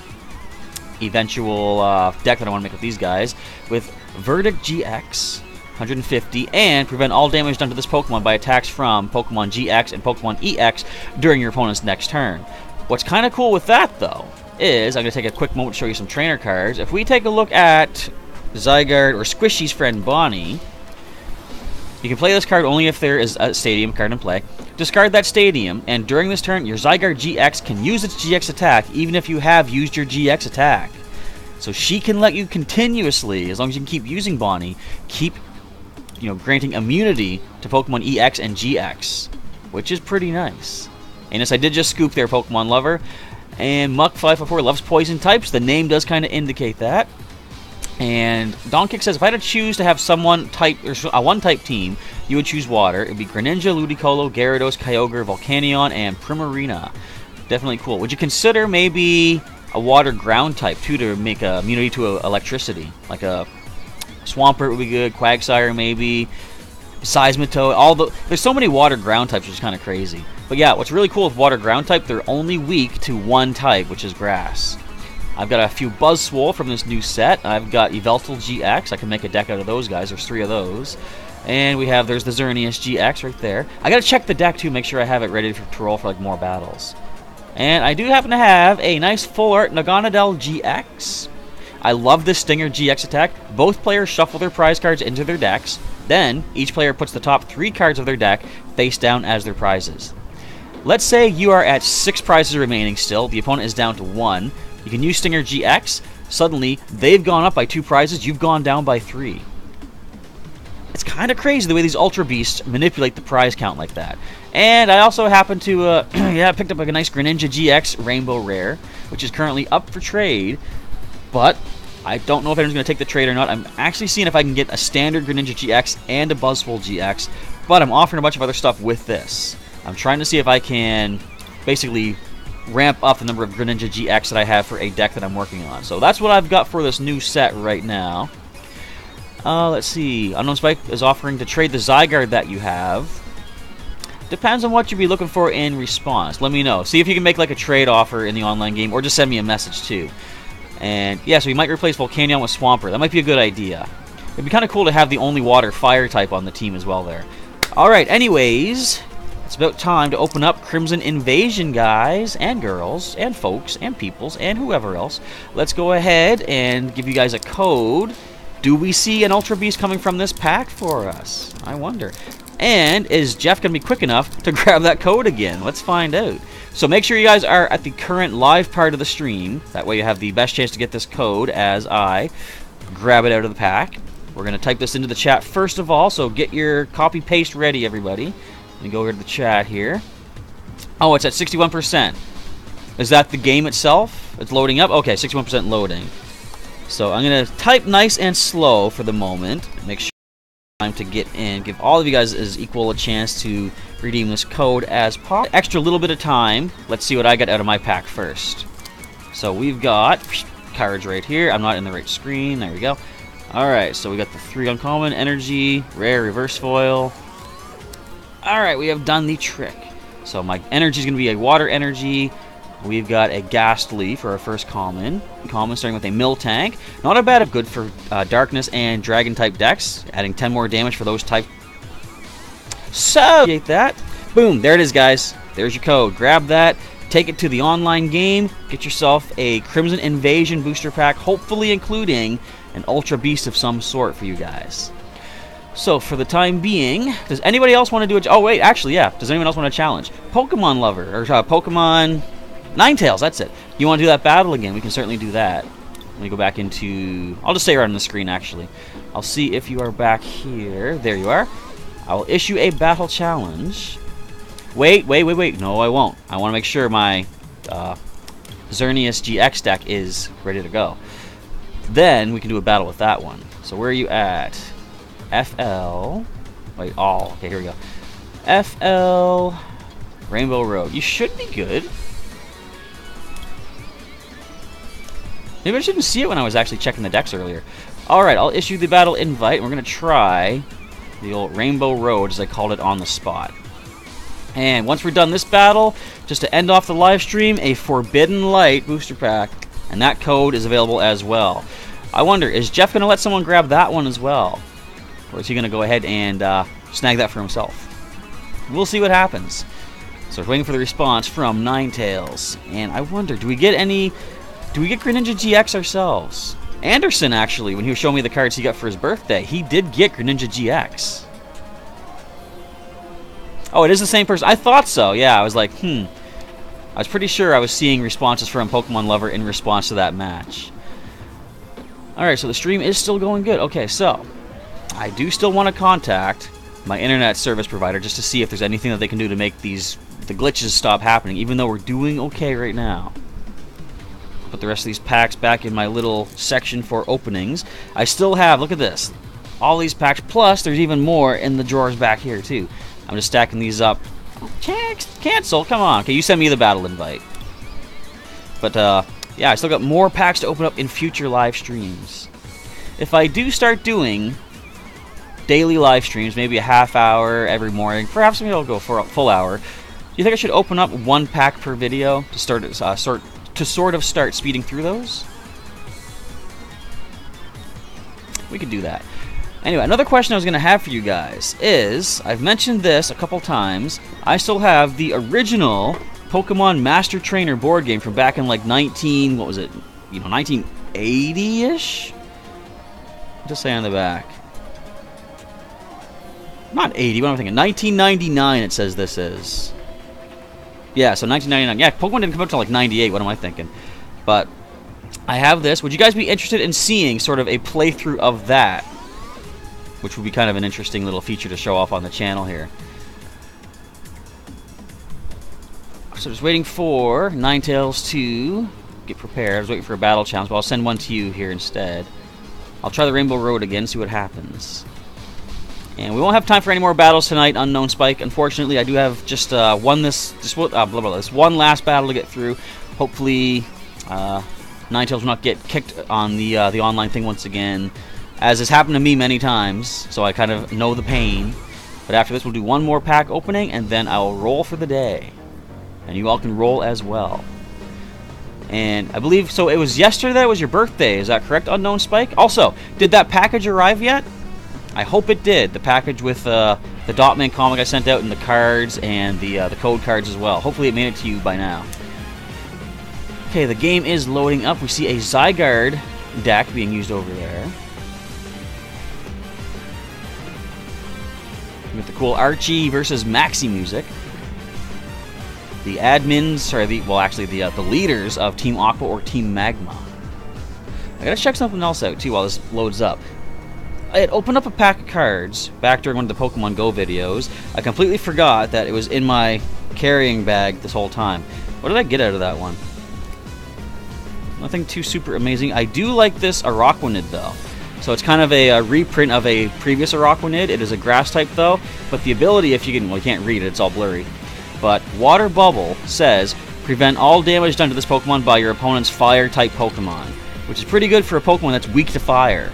eventual deck that I want to make with these guys. With Verdict GX, 150, and prevent all damage done to this Pokemon by attacks from Pokemon GX and Pokemon EX during your opponent's next turn. What's kind of cool with that, though, is I'm going to take a quick moment to show you some trainer cards. If we take a look at Zygarde or Squishy's friend Bonnie, you can play this card only if there is a Stadium card in play. Discard that Stadium, and during this turn, your Zygarde GX can use its GX attack even if you have used your GX attack. So she can let you continuously, as long as you can keep using Bonnie, keep granting immunity to Pokemon EX and GX, which is pretty nice. And yes, I did just scoop there, Pokemon Lover. And Muck544 loves poison types. The name does kind of indicate that. And Donkick says, if I had to choose to have someone type, or a one-type team, you would choose water. It would be Greninja, Ludicolo, Gyarados, Kyogre, Volcanion, and Primarina. Definitely cool. Would you consider maybe a water ground type, too, to make a immunity to electricity? Like a Swampert would be good, Quagsire maybe, Seismitoad, there's so many water ground types, which is kind of crazy. But yeah, what's really cool with water ground type, they're only weak to one type, which is grass. I've got a few Buzzwole from this new set. I've got Yveltal GX. I can make a deck out of those guys. There's 3 of those. And there's the Xerneas GX right there. I gotta check the deck too, make sure I have it ready to roll for like more battles. And I do happen to have a nice full art Naganadel GX. I love this Stinger GX attack. Both players shuffle their prize cards into their decks. Then, each player puts the top 3 cards of their deck face down as their prizes. Let's say you are at 6 prizes remaining still. The opponent is down to 1. You can use Stinger GX. Suddenly, they've gone up by 2 prizes. You've gone down by 3. It's kind of crazy the way these Ultra Beasts manipulate the prize count like that. And I also happen to, picked up a nice Greninja GX Rainbow Rare, which is currently up for trade. But I don't know if anyone's going to take the trade or not. I'm actually seeing if I can get a standard Greninja GX and a Buzzwole GX, but I'm offering a bunch of other stuff with this. I'm trying to see if I can basically ramp up the number of Greninja GX that I have for a deck that I'm working on. So that's what I've got for this new set right now. Let's see. Unknown Spike is offering to trade the Zygarde that you have. Depends on what you'd be looking for in response. Let me know. See if you can make like a trade offer in the online game, or just send me a message too. And yeah, so you might replace Volcanion with Swampert. That might be a good idea. It'd be kind of cool to have the only water fire type on the team as well there. Alright, anyways, it's about time to open up Crimson Invasion, guys, and girls, and folks, and peoples, and whoever else. Let's go ahead and give you guys a code. Do we see an Ultra Beast coming from this pack for us? I wonder. And is Jeff going to be quick enough to grab that code again? Let's find out. So make sure you guys are at the current live part of the stream. That way you have the best chance to get this code as I grab it out of the pack. We're going to type this into the chat first of all, so get your copy-paste ready, everybody. Let me go over to the chat here. Oh, it's at 61%. Is that the game itself? It's loading up? Okay, 61% loading. So I'm going to type nice and slow for the moment. Make sure time to get in. Give all of you guys as equal a chance to redeem this code as possible. Extra little bit of time. Let's see what I get out of my pack first. So we've got cards right here. I'm not in the right screen. There we go. Alright, so we got the 3 uncommon, energy, rare, reverse foil. Alright, we have done the trick. So my energy is going to be a water energy. We've got a Ghastly for our first common. Common starting with a Miltank. Not a bad, good for darkness and dragon type decks. Adding 10 more damage for those type. So, get that. Boom, there it is, guys. There's your code. Grab that. Take it to the online game. Get yourself a Crimson Invasion booster pack, hopefully including an Ultra Beast of some sort for you guys. So, for the time being, does anybody else want to do it? Oh, wait, actually, yeah. Does anyone else want to challenge? Pokemon Lover, or Pokemon Ninetales, that's it. You want to do that battle again? We can certainly do that. Let me go back into... I'll just say right on the screen, actually. I'll see if you are back here. There you are. I will issue a battle challenge. Wait. No, I won't. I want to make sure my Xerneas GX deck is ready to go. Then we can do a battle with that one. So where are you at? FL. Wait, all. Okay, here we go. FL Rainbow Road. You should be good. Maybe I shouldn't see it when I was actually checking the decks earlier. Alright, I'll issue the battle invite. We're going to try the old Rainbow Road, as I called it on the spot. And once we're done this battle, just to end off the live stream, a Forbidden Light booster pack. And that code is available as well. I wonder, is Jeff going to let someone grab that one as well? Or is he going to go ahead and snag that for himself? We'll see what happens. So we're waiting for the response from Ninetales. And I wonder, do we get Greninja GX ourselves? Anderson, actually, when he was showing me the cards he got for his birthday, he did get Greninja GX. Oh, it is the same person. I thought so. Yeah, I was like, I was pretty sure I was seeing responses from Pokemon Lover in response to that match. Alright, so the stream is still going good. Okay, so I do still want to contact my internet service provider just to see if there's anything that they can do to make the glitches stop happening, even though we're doing okay right now. Put the rest of these packs back in my little section for openings. I still have, look at this, all these packs, plus there's even more in the drawers back here too. I'm just stacking these up. Cancel, come on. Okay, you send me the battle invite. But yeah, I still got more packs to open up in future live streams. If I do start doing daily live streams, maybe a half hour every morning, perhaps maybe I'll go for a full hour. Do you think I should open up one pack per video to sort of start speeding through those? We could do that. Anyway, another question I was going to have for you guys is, I've mentioned this a couple times, I still have the original Pokemon Master Trainer board game from back in like 1980-ish? Just say on the back. Not 80, what am I thinking? 1999 it says this is. Yeah, so 1999. Yeah, Pokemon didn't come out until like 98. What am I thinking? But I have this. Would you guys be interested in seeing sort of a playthrough of that? Which would be kind of an interesting little feature to show off on the channel here. So just waiting for Ninetales to get prepared. I was waiting for a battle challenge, but I'll send one to you here instead. I'll try the Rainbow Road again, see what happens. And we won't have time for any more battles tonight, Unknown Spike. Unfortunately, I do have just this one last battle to get through. Hopefully, Ninetales will not get kicked on the online thing once again, as has happened to me many times, so I kind of know the pain. But after this, we'll do one more pack opening, and then I'll roll for the day. And you all can roll as well. And I believe, so it was yesterday that was your birthday, is that correct, Unknown Spike? Also, did that package arrive yet? I hope it did. The package with the Dotman comic I sent out and the cards and the code cards as well. Hopefully it made it to you by now. Okay, the game is loading up. We see a Zygarde deck being used over there. With the cool Archie versus Maxi music. The admins, the leaders of Team Aqua or Team Magma. I gotta check something else out too while this loads up. I had opened up a pack of cards back during one of the Pokemon Go videos. I completely forgot that it was in my carrying bag this whole time. What did I get out of that one? Nothing too super amazing. I do like this Araquanid though. So it's kind of a reprint of a previous Araquanid. It is a grass type though, but the ability, if you can, well, you can't read it, it's all blurry. But Water Bubble says, prevent all damage done to this Pokemon by your opponent's fire type Pokemon, which is pretty good for a Pokemon that's weak to fire.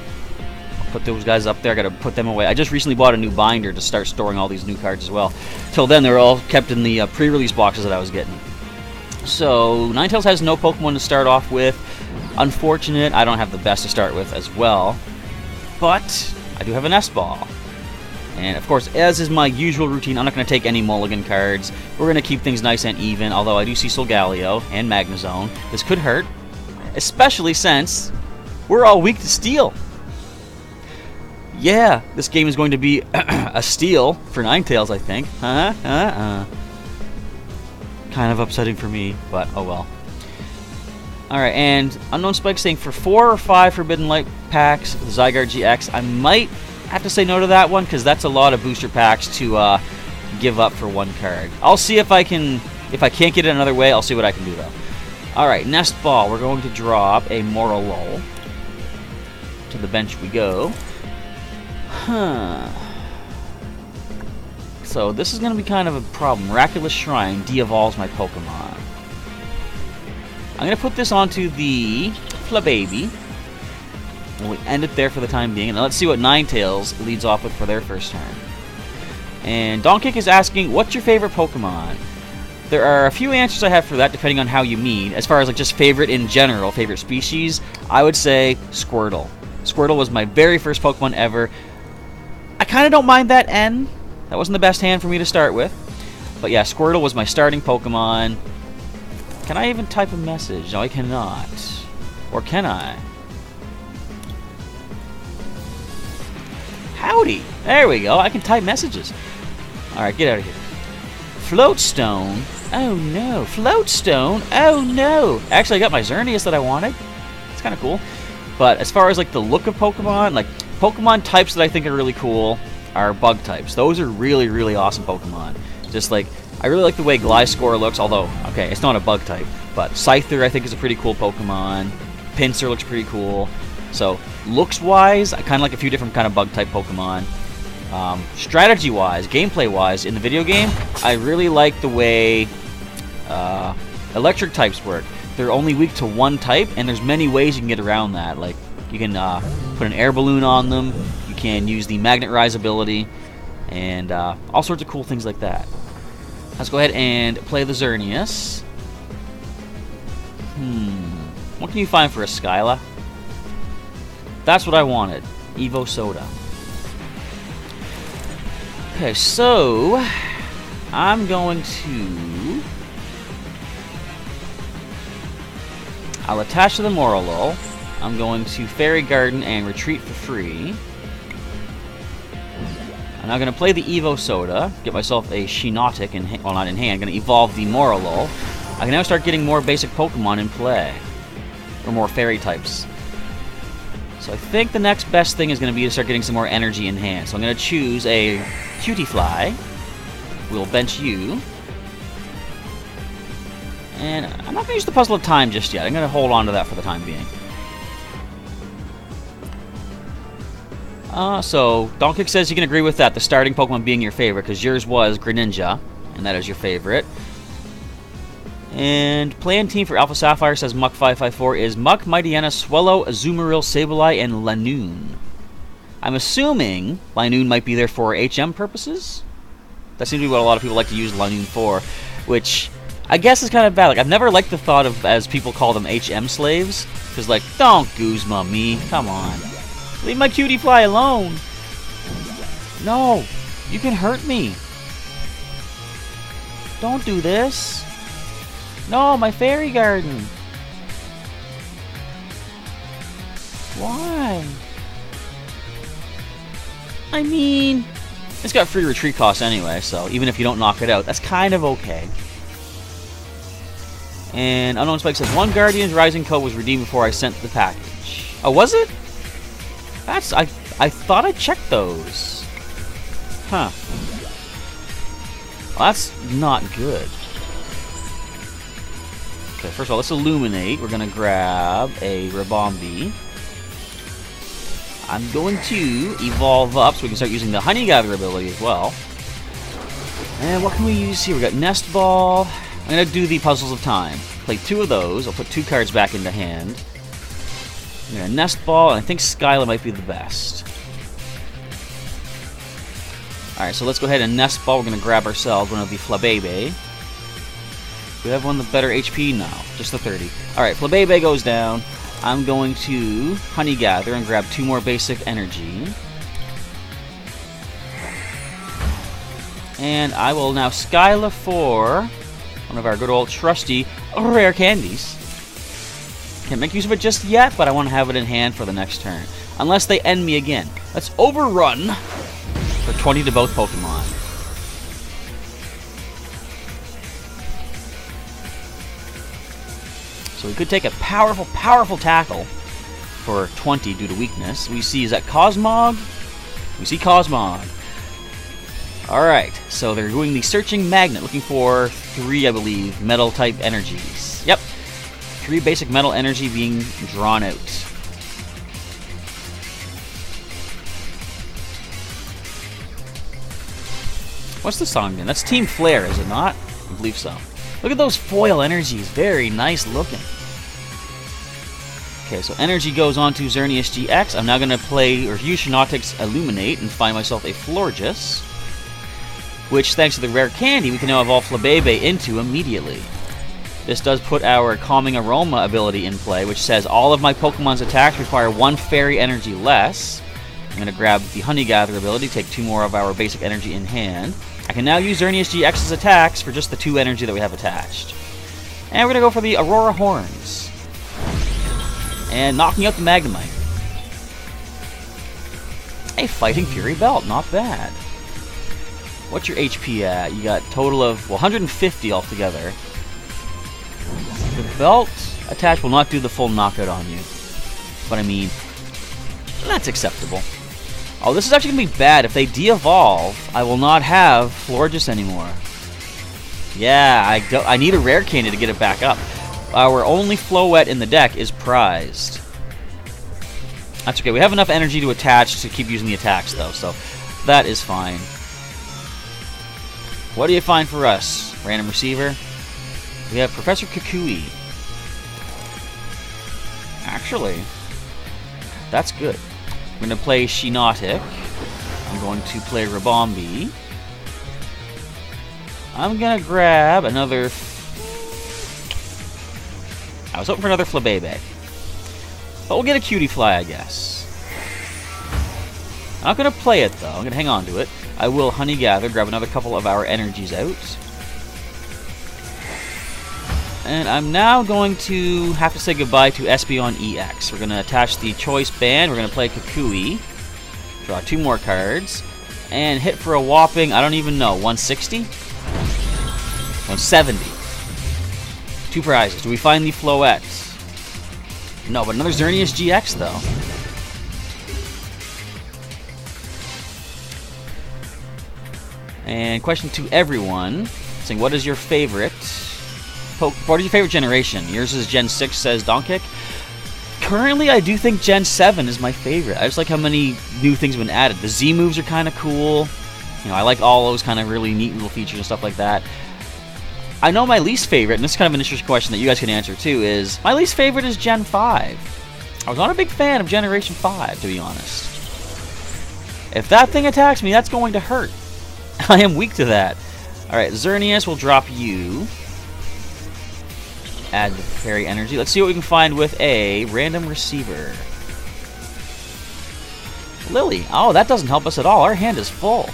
Put those guys up there. I gotta put them away. I just recently bought a new binder to start storing all these new cards as well. Till then, they were all kept in the pre-release boxes that I was getting. So Ninetales has no Pokemon to start off with. Unfortunate. I don't have the best to start with as well, but I do have an S-Ball. And of course, as is my usual routine, I'm not going to take any mulligan cards. We're going to keep things nice and even. Although I do see Solgaleo and Magnezone. This could hurt, especially since we're all weak to Steel. Yeah, this game is going to be a steal for Ninetales, I think. Kind of upsetting for me, but oh well. Alright, and Unknown Spike saying for 4 or 5 Forbidden Light packs, the Zygarde GX, I might have to say no to that one, because that's a lot of booster packs to give up for one card. I'll see if I can't get it another way, I'll see what I can do though. Alright, Nest Ball, we're going to drop a Morolol. To the bench we go. So this is going to be kind of a problem. Miraculous Shrine de-evolves my Pokemon. I'm going to put this onto the Flababy. And we end it there for the time being. And let's see what Ninetales leads off with for their first turn. And Donkey is asking, what's your favorite Pokemon? There are a few answers I have for that, depending on how you mean. As far as like just favorite in general, favorite species, I would say Squirtle. Squirtle was my very first Pokemon ever. I kind of don't mind that N. That wasn't the best hand for me to start with. But yeah, Squirtle was my starting Pokemon. Can I even type a message? No, I cannot. Or can I? Howdy! There we go. I can type messages. Alright, get out of here. Floatstone? Oh no. Floatstone? Oh no. Actually, I got my Xerneas that I wanted. It's kind of cool. But as far as like the look of Pokemon, like Pokemon types that I think are really cool are bug types. Those are really, really awesome Pokemon. Just like, I really like the way Gliscor looks, although, okay, it's not a bug type. But Scyther I think is a pretty cool Pokemon. Pinsir looks pretty cool. So, looks-wise, I kind of like a few different kind of bug type Pokemon. Strategy-wise, gameplay-wise, in the video game, I really like the way electric types work. They're only weak to one type, and there's many ways you can get around that. Like, you can put an air balloon on them, you can use the Magnet Rise ability, and all sorts of cool things like that. Let's go ahead and play the Xerneas. What can you find for a Skyla? That's what I wanted. Evo Soda. Okay, so I'm going to... I'll attach to the Morolol. I'm going to Fairy Garden and retreat for free. I'm now going to play the Evo Soda, get myself a Shiinotic, well not in hand, I'm going to evolve the Morolol. I can now start getting more basic Pokemon in play. Or more Fairy types. So I think the next best thing is going to be to start getting some more energy in hand. So I'm going to choose a Cutiefly. We'll bench you. And I'm not going to use the Puzzle of Time just yet. I'm going to hold on to that for the time being. So Donkey says you can agree with that, the starting Pokemon being your favorite, because yours was Greninja, and that is your favorite. And plan team for Alpha Sapphire says Muck554 is Muck, Mightyena, Swellow, Azumarill, Sableye, and Lanoon. I'm assuming Lanoon might be there for HM purposes. That seems to be what a lot of people like to use Lanoon for, which I guess is kind of bad. Like, I've never liked the thought of, as people call them, HM slaves, because, like, don't Guzma me, come on. Leave my cutie fly alone. No, you can hurt me. Don't do this. No, my fairy garden. Why? I mean, it's got free retreat costs anyway, so even if you don't knock it out, that's kind of okay. And Unknown Spike says, one Guardian's Rising Code was redeemed before I sent the package. Oh, was it? I thought I checked those. Huh. Well, that's not good. Okay, first of all, let's illuminate. We're going to grab a Ribombee. I'm going to evolve up so we can start using the Honey Gather ability as well. And what can we use here? We got Nest Ball. I'm going to do the Puzzles of Time. Play 2 of those. I'll put 2 cards back into hand. I'm going to Nest Ball, and I think Skyla might be the best. Alright, so let's go ahead and Nest Ball. We're going to grab ourselves one of the Flabébé. Do we have one with better HP? No, just the 30. Alright, Flabébé goes down. I'm going to Honey Gather and grab 2 more basic energy. And I will now Skyla for one of our good old trusty rare candies. Can't make use of it just yet, but I want to have it in hand for the next turn. Unless they end me again. Let's overrun for 20 to both Pokemon. So we could take a powerful, powerful tackle for 20 due to weakness. We see, is that Cosmog? We see Cosmog. Alright, so they're doing the Searching Magnet, looking for 3, I believe, metal-type energies. Yep, 3 basic metal energy being drawn out. What's the song again? That's Team Flare, is it not? I believe so. Look at those foil energies. Very nice looking. Okay, so energy goes on to Xerneas GX. I'm now going to play or use Shiinotic's Illuminate and find myself a Florges, which, thanks to the rare candy, we can now evolve Flabébé into immediately. This does put our Calming Aroma ability in play, which says all of my Pokemon's attacks require 1 fairy energy less. I'm going to grab the Honey Gather ability, take 2 more of our basic energy in hand. I can now use Xerneas GX's attacks for just the 2 energy that we have attached. And we're going to go for the Aurora Horns. And knocking out the Magnemite. A Fighting Fury Belt, not bad. What's your HP at? You got total of 150 altogether. The belt attached will not do the full knockout on you. But I mean, that's acceptable. Oh, this is actually going to be bad. If they de-evolve, I will not have Florges anymore. Yeah, I need a rare candy to get it back up. Our only Floette in the deck is prized. That's okay. We have enough energy to attach to keep using the attacks, though, so that is fine. What do you find for us? Random receiver. We have Professor Kukui. Actually, that's good. I'm going to play Shiinotic. I'm going to play Ribombee. I'm going to grab another... I was hoping for another Flabébé. But we'll get a Cutie Fly, I guess. I'm not going to play it, though. I'm going to hang on to it. I will Honey Gather, grab another couple of our energies out. And I'm now going to have to say goodbye to Espeon EX. We're going to attach the Choice Band. We're going to play Kukui. Draw 2 more cards. And hit for a whopping, I don't even know, 160? 170. 2 prizes. Do we find the Floette? No, but another Xerneas GX, though. And question to everyone, saying, what is your favorite... What is your favorite generation? Yours is Gen 6, says Donkey. currently, I do think Gen 7 is my favorite. I just like how many new things have been added. The Z moves are kind of cool. You know, I like all those kind of really neat little features and stuff like that. I know my least favorite, and this is kind of an interesting question that you guys can answer too, is my least favorite is Gen 5. I was not a big fan of Generation 5, to be honest. If that thing attacks me, that's going to hurt. I am weak to that. Alright, Xerneas will drop you. Add the fairy energy. Let's see what we can find with a random receiver. Lily. Oh, that doesn't help us at all. Our hand is full.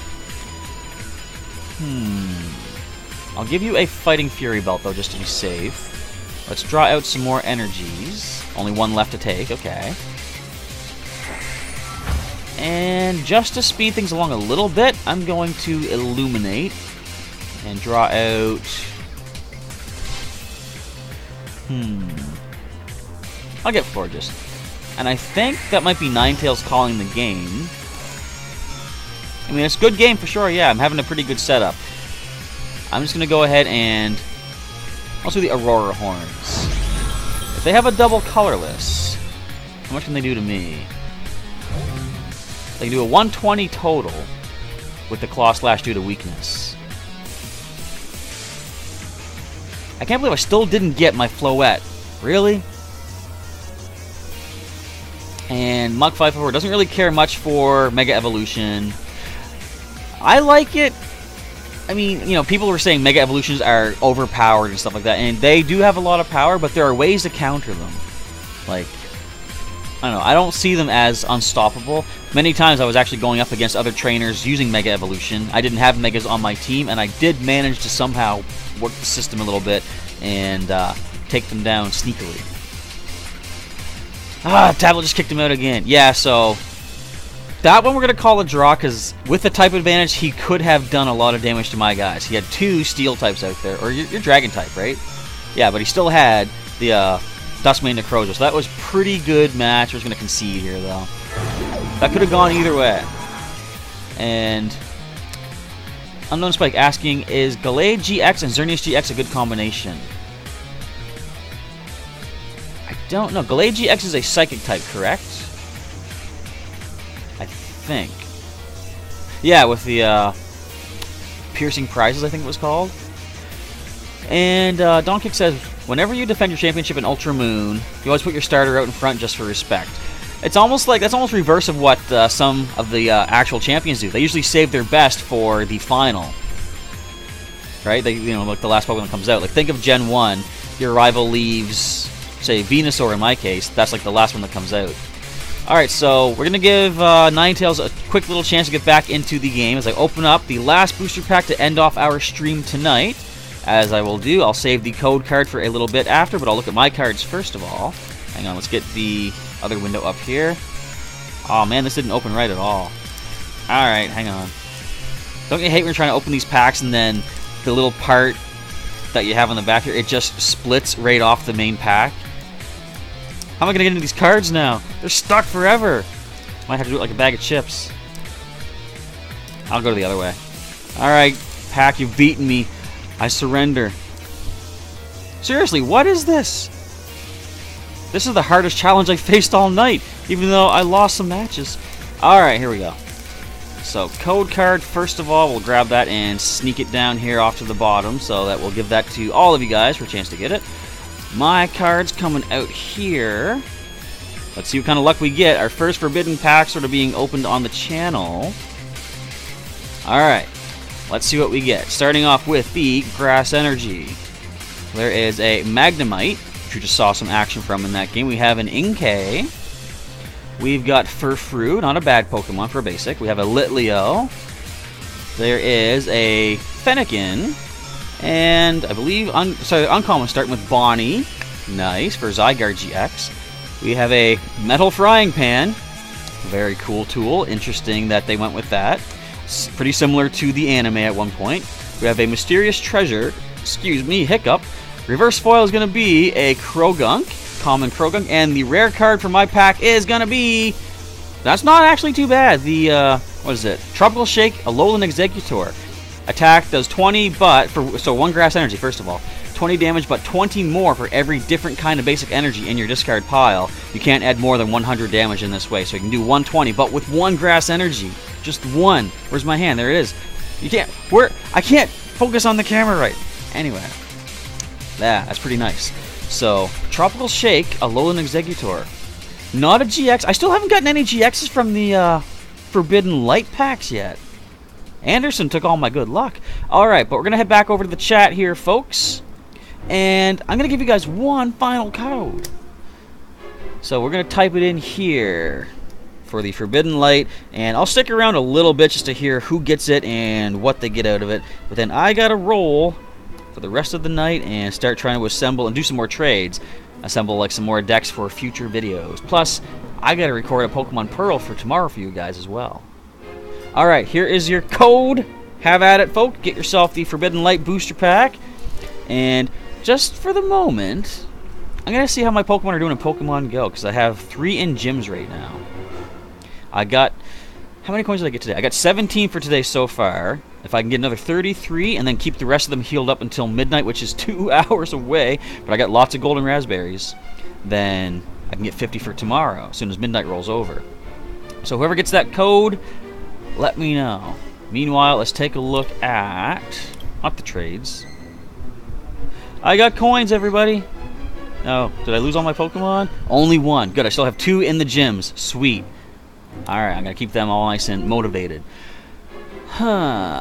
I'll give you a Fighting Fury Belt, though, just to be safe. Let's draw out some more energies. Only one left to take. Okay. And just to speed things along a little bit, I'm going to Illuminate and draw out... I'll get Forgist. And I think that might be Ninetales calling the game. I mean, it's a good game for sure, yeah. I'm having a pretty good setup. I'm just going to go ahead and... I'll do the Aurora Horns. If they have a double colorless, how much can they do to me? They can do a 120 total with the Claw Slash due to weakness. I can't believe I still didn't get my Floette. Really? And Mach 544 doesn't really care much for Mega Evolution. I like it. I mean, you know, people were saying Mega Evolutions are overpowered and stuff like that, and they do have a lot of power, but there are ways to counter them. Like, I don't know, I don't see them as unstoppable. Many times I was actually going up against other trainers using Mega Evolution. I didn't have Megas on my team, and I did manage to somehow work the system a little bit and take them down sneakily. Tablet just kicked him out again. Yeah, so that one we're going to call a draw, because with the type advantage, he could have done a lot of damage to my guys. He had 2 steel types out there, or your dragon type, right? Yeah, but he still had the Duskmane Necrozma, so that was pretty good match. We're just going to concede here, though. That could have gone either way. And Unknown Spike asking, is Gallade GX and Xerneas GX a good combination? I don't know. Gallade GX is a psychic type, correct? I think. Yeah, with the piercing prizes, I think it was called. And Don Kick says, whenever you defend your championship in Ultra Moon, you always put your starter out in front just for respect. It's almost like, that's almost reverse of what some of the actual champions do. They usually save their best for the final. Right? They, you know, like the last Pokemon that comes out. Like, think of Gen 1, your rival leaves, say, Venusaur in my case. That's like the last one that comes out. Alright, so we're going to give Ninetales a quick little chance to get back into the game as I open up the last booster pack to end off our stream tonight. As I will do, I'll save the code card for a little bit after, but I'll look at my cards first of all. Hang on, let's get the other window up here. Oh man, this didn't open right at all. Alright, hang on. Don't you hate when you're trying to open these packs and then the little part that you have on the back here, it just splits right off the main pack? How am I going to get into these cards now? They're stuck forever. Might have to do it like a bag of chips. I'll go to the other way. Alright, pack, you've beaten me. I surrender. Seriously, what is this? This is the hardest challenge I faced all night, even though I lost some matches. Alright, here we go. So, code card, first of all, we'll grab that and sneak it down here off to the bottom, so that we'll give that to all of you guys for a chance to get it. My card's coming out here. Let's see what kind of luck we get. Our first forbidden pack sort of being opened on the channel. Alright, let's see what we get. Starting off with the Grass Energy. There is a Magnemite, which we just saw some action from in that game. We have an Inkay. We've got Furfrou, not a bad Pokemon for a basic. We have a Litleo. There is a Fennekin. And I believe, uncommon starting with Bonnie. Nice, for Zygarde GX. We have a Metal Frying Pan. Very cool tool. Interesting that they went with that. It's pretty similar to the anime at one point. We have a Mysterious Treasure. Excuse me, hiccup. Reverse foil is going to be a Krogunk. Common Krogunk. And the rare card for my pack is going to be... That's not actually too bad. The, what is it? Tropical Shake, Alolan Executor. Attack does 20, but... so 1 Grass Energy, first of all. 20 damage, but 20 more for every different kind of basic energy in your discard pile. You can't add more than 100 damage in this way, so you can do 120, but with one grass energy. Just one. Where's my hand? There it is. You can't... I can't focus on the camera right. Anyway. That's pretty nice. So, Tropical Shake, Alolan Exeggutor. Not a GX. I still haven't gotten any GXs from the Forbidden Light packs yet. Anderson took all my good luck. Alright, but we're going to head back over to the chat here, folks. And I'm going to give you guys one final code. So we're going to type it in here for the Forbidden Light. And I'll stick around a little bit just to hear who gets it and what they get out of it. But then I got to roll for the rest of the night and start trying to assemble and do some more trades. Assemble like some more decks for future videos. Plus, I got to record a Pokemon Pearl for tomorrow for you guys as well. Alright, here is your code. Have at it, folks. Get yourself the Forbidden Light Booster Pack. And just for the moment, I'm going to see how my Pokemon are doing in Pokemon Go, because I have 3 in gyms right now. I got... How many coins did I get today? I got 17 for today so far. If I can get another 33 and then keep the rest of them healed up until midnight, which is 2 hours away, but I got lots of golden raspberries, then I can get 50 for tomorrow, as soon as midnight rolls over. So whoever gets that code, let me know. Meanwhile, let's take a look at... not the trades. I got coins, everybody. Oh, did I lose all my Pokemon? Only one. Good, I still have 2 in the gyms. Sweet. Alright, I'm going to keep them all nice and motivated. Huh.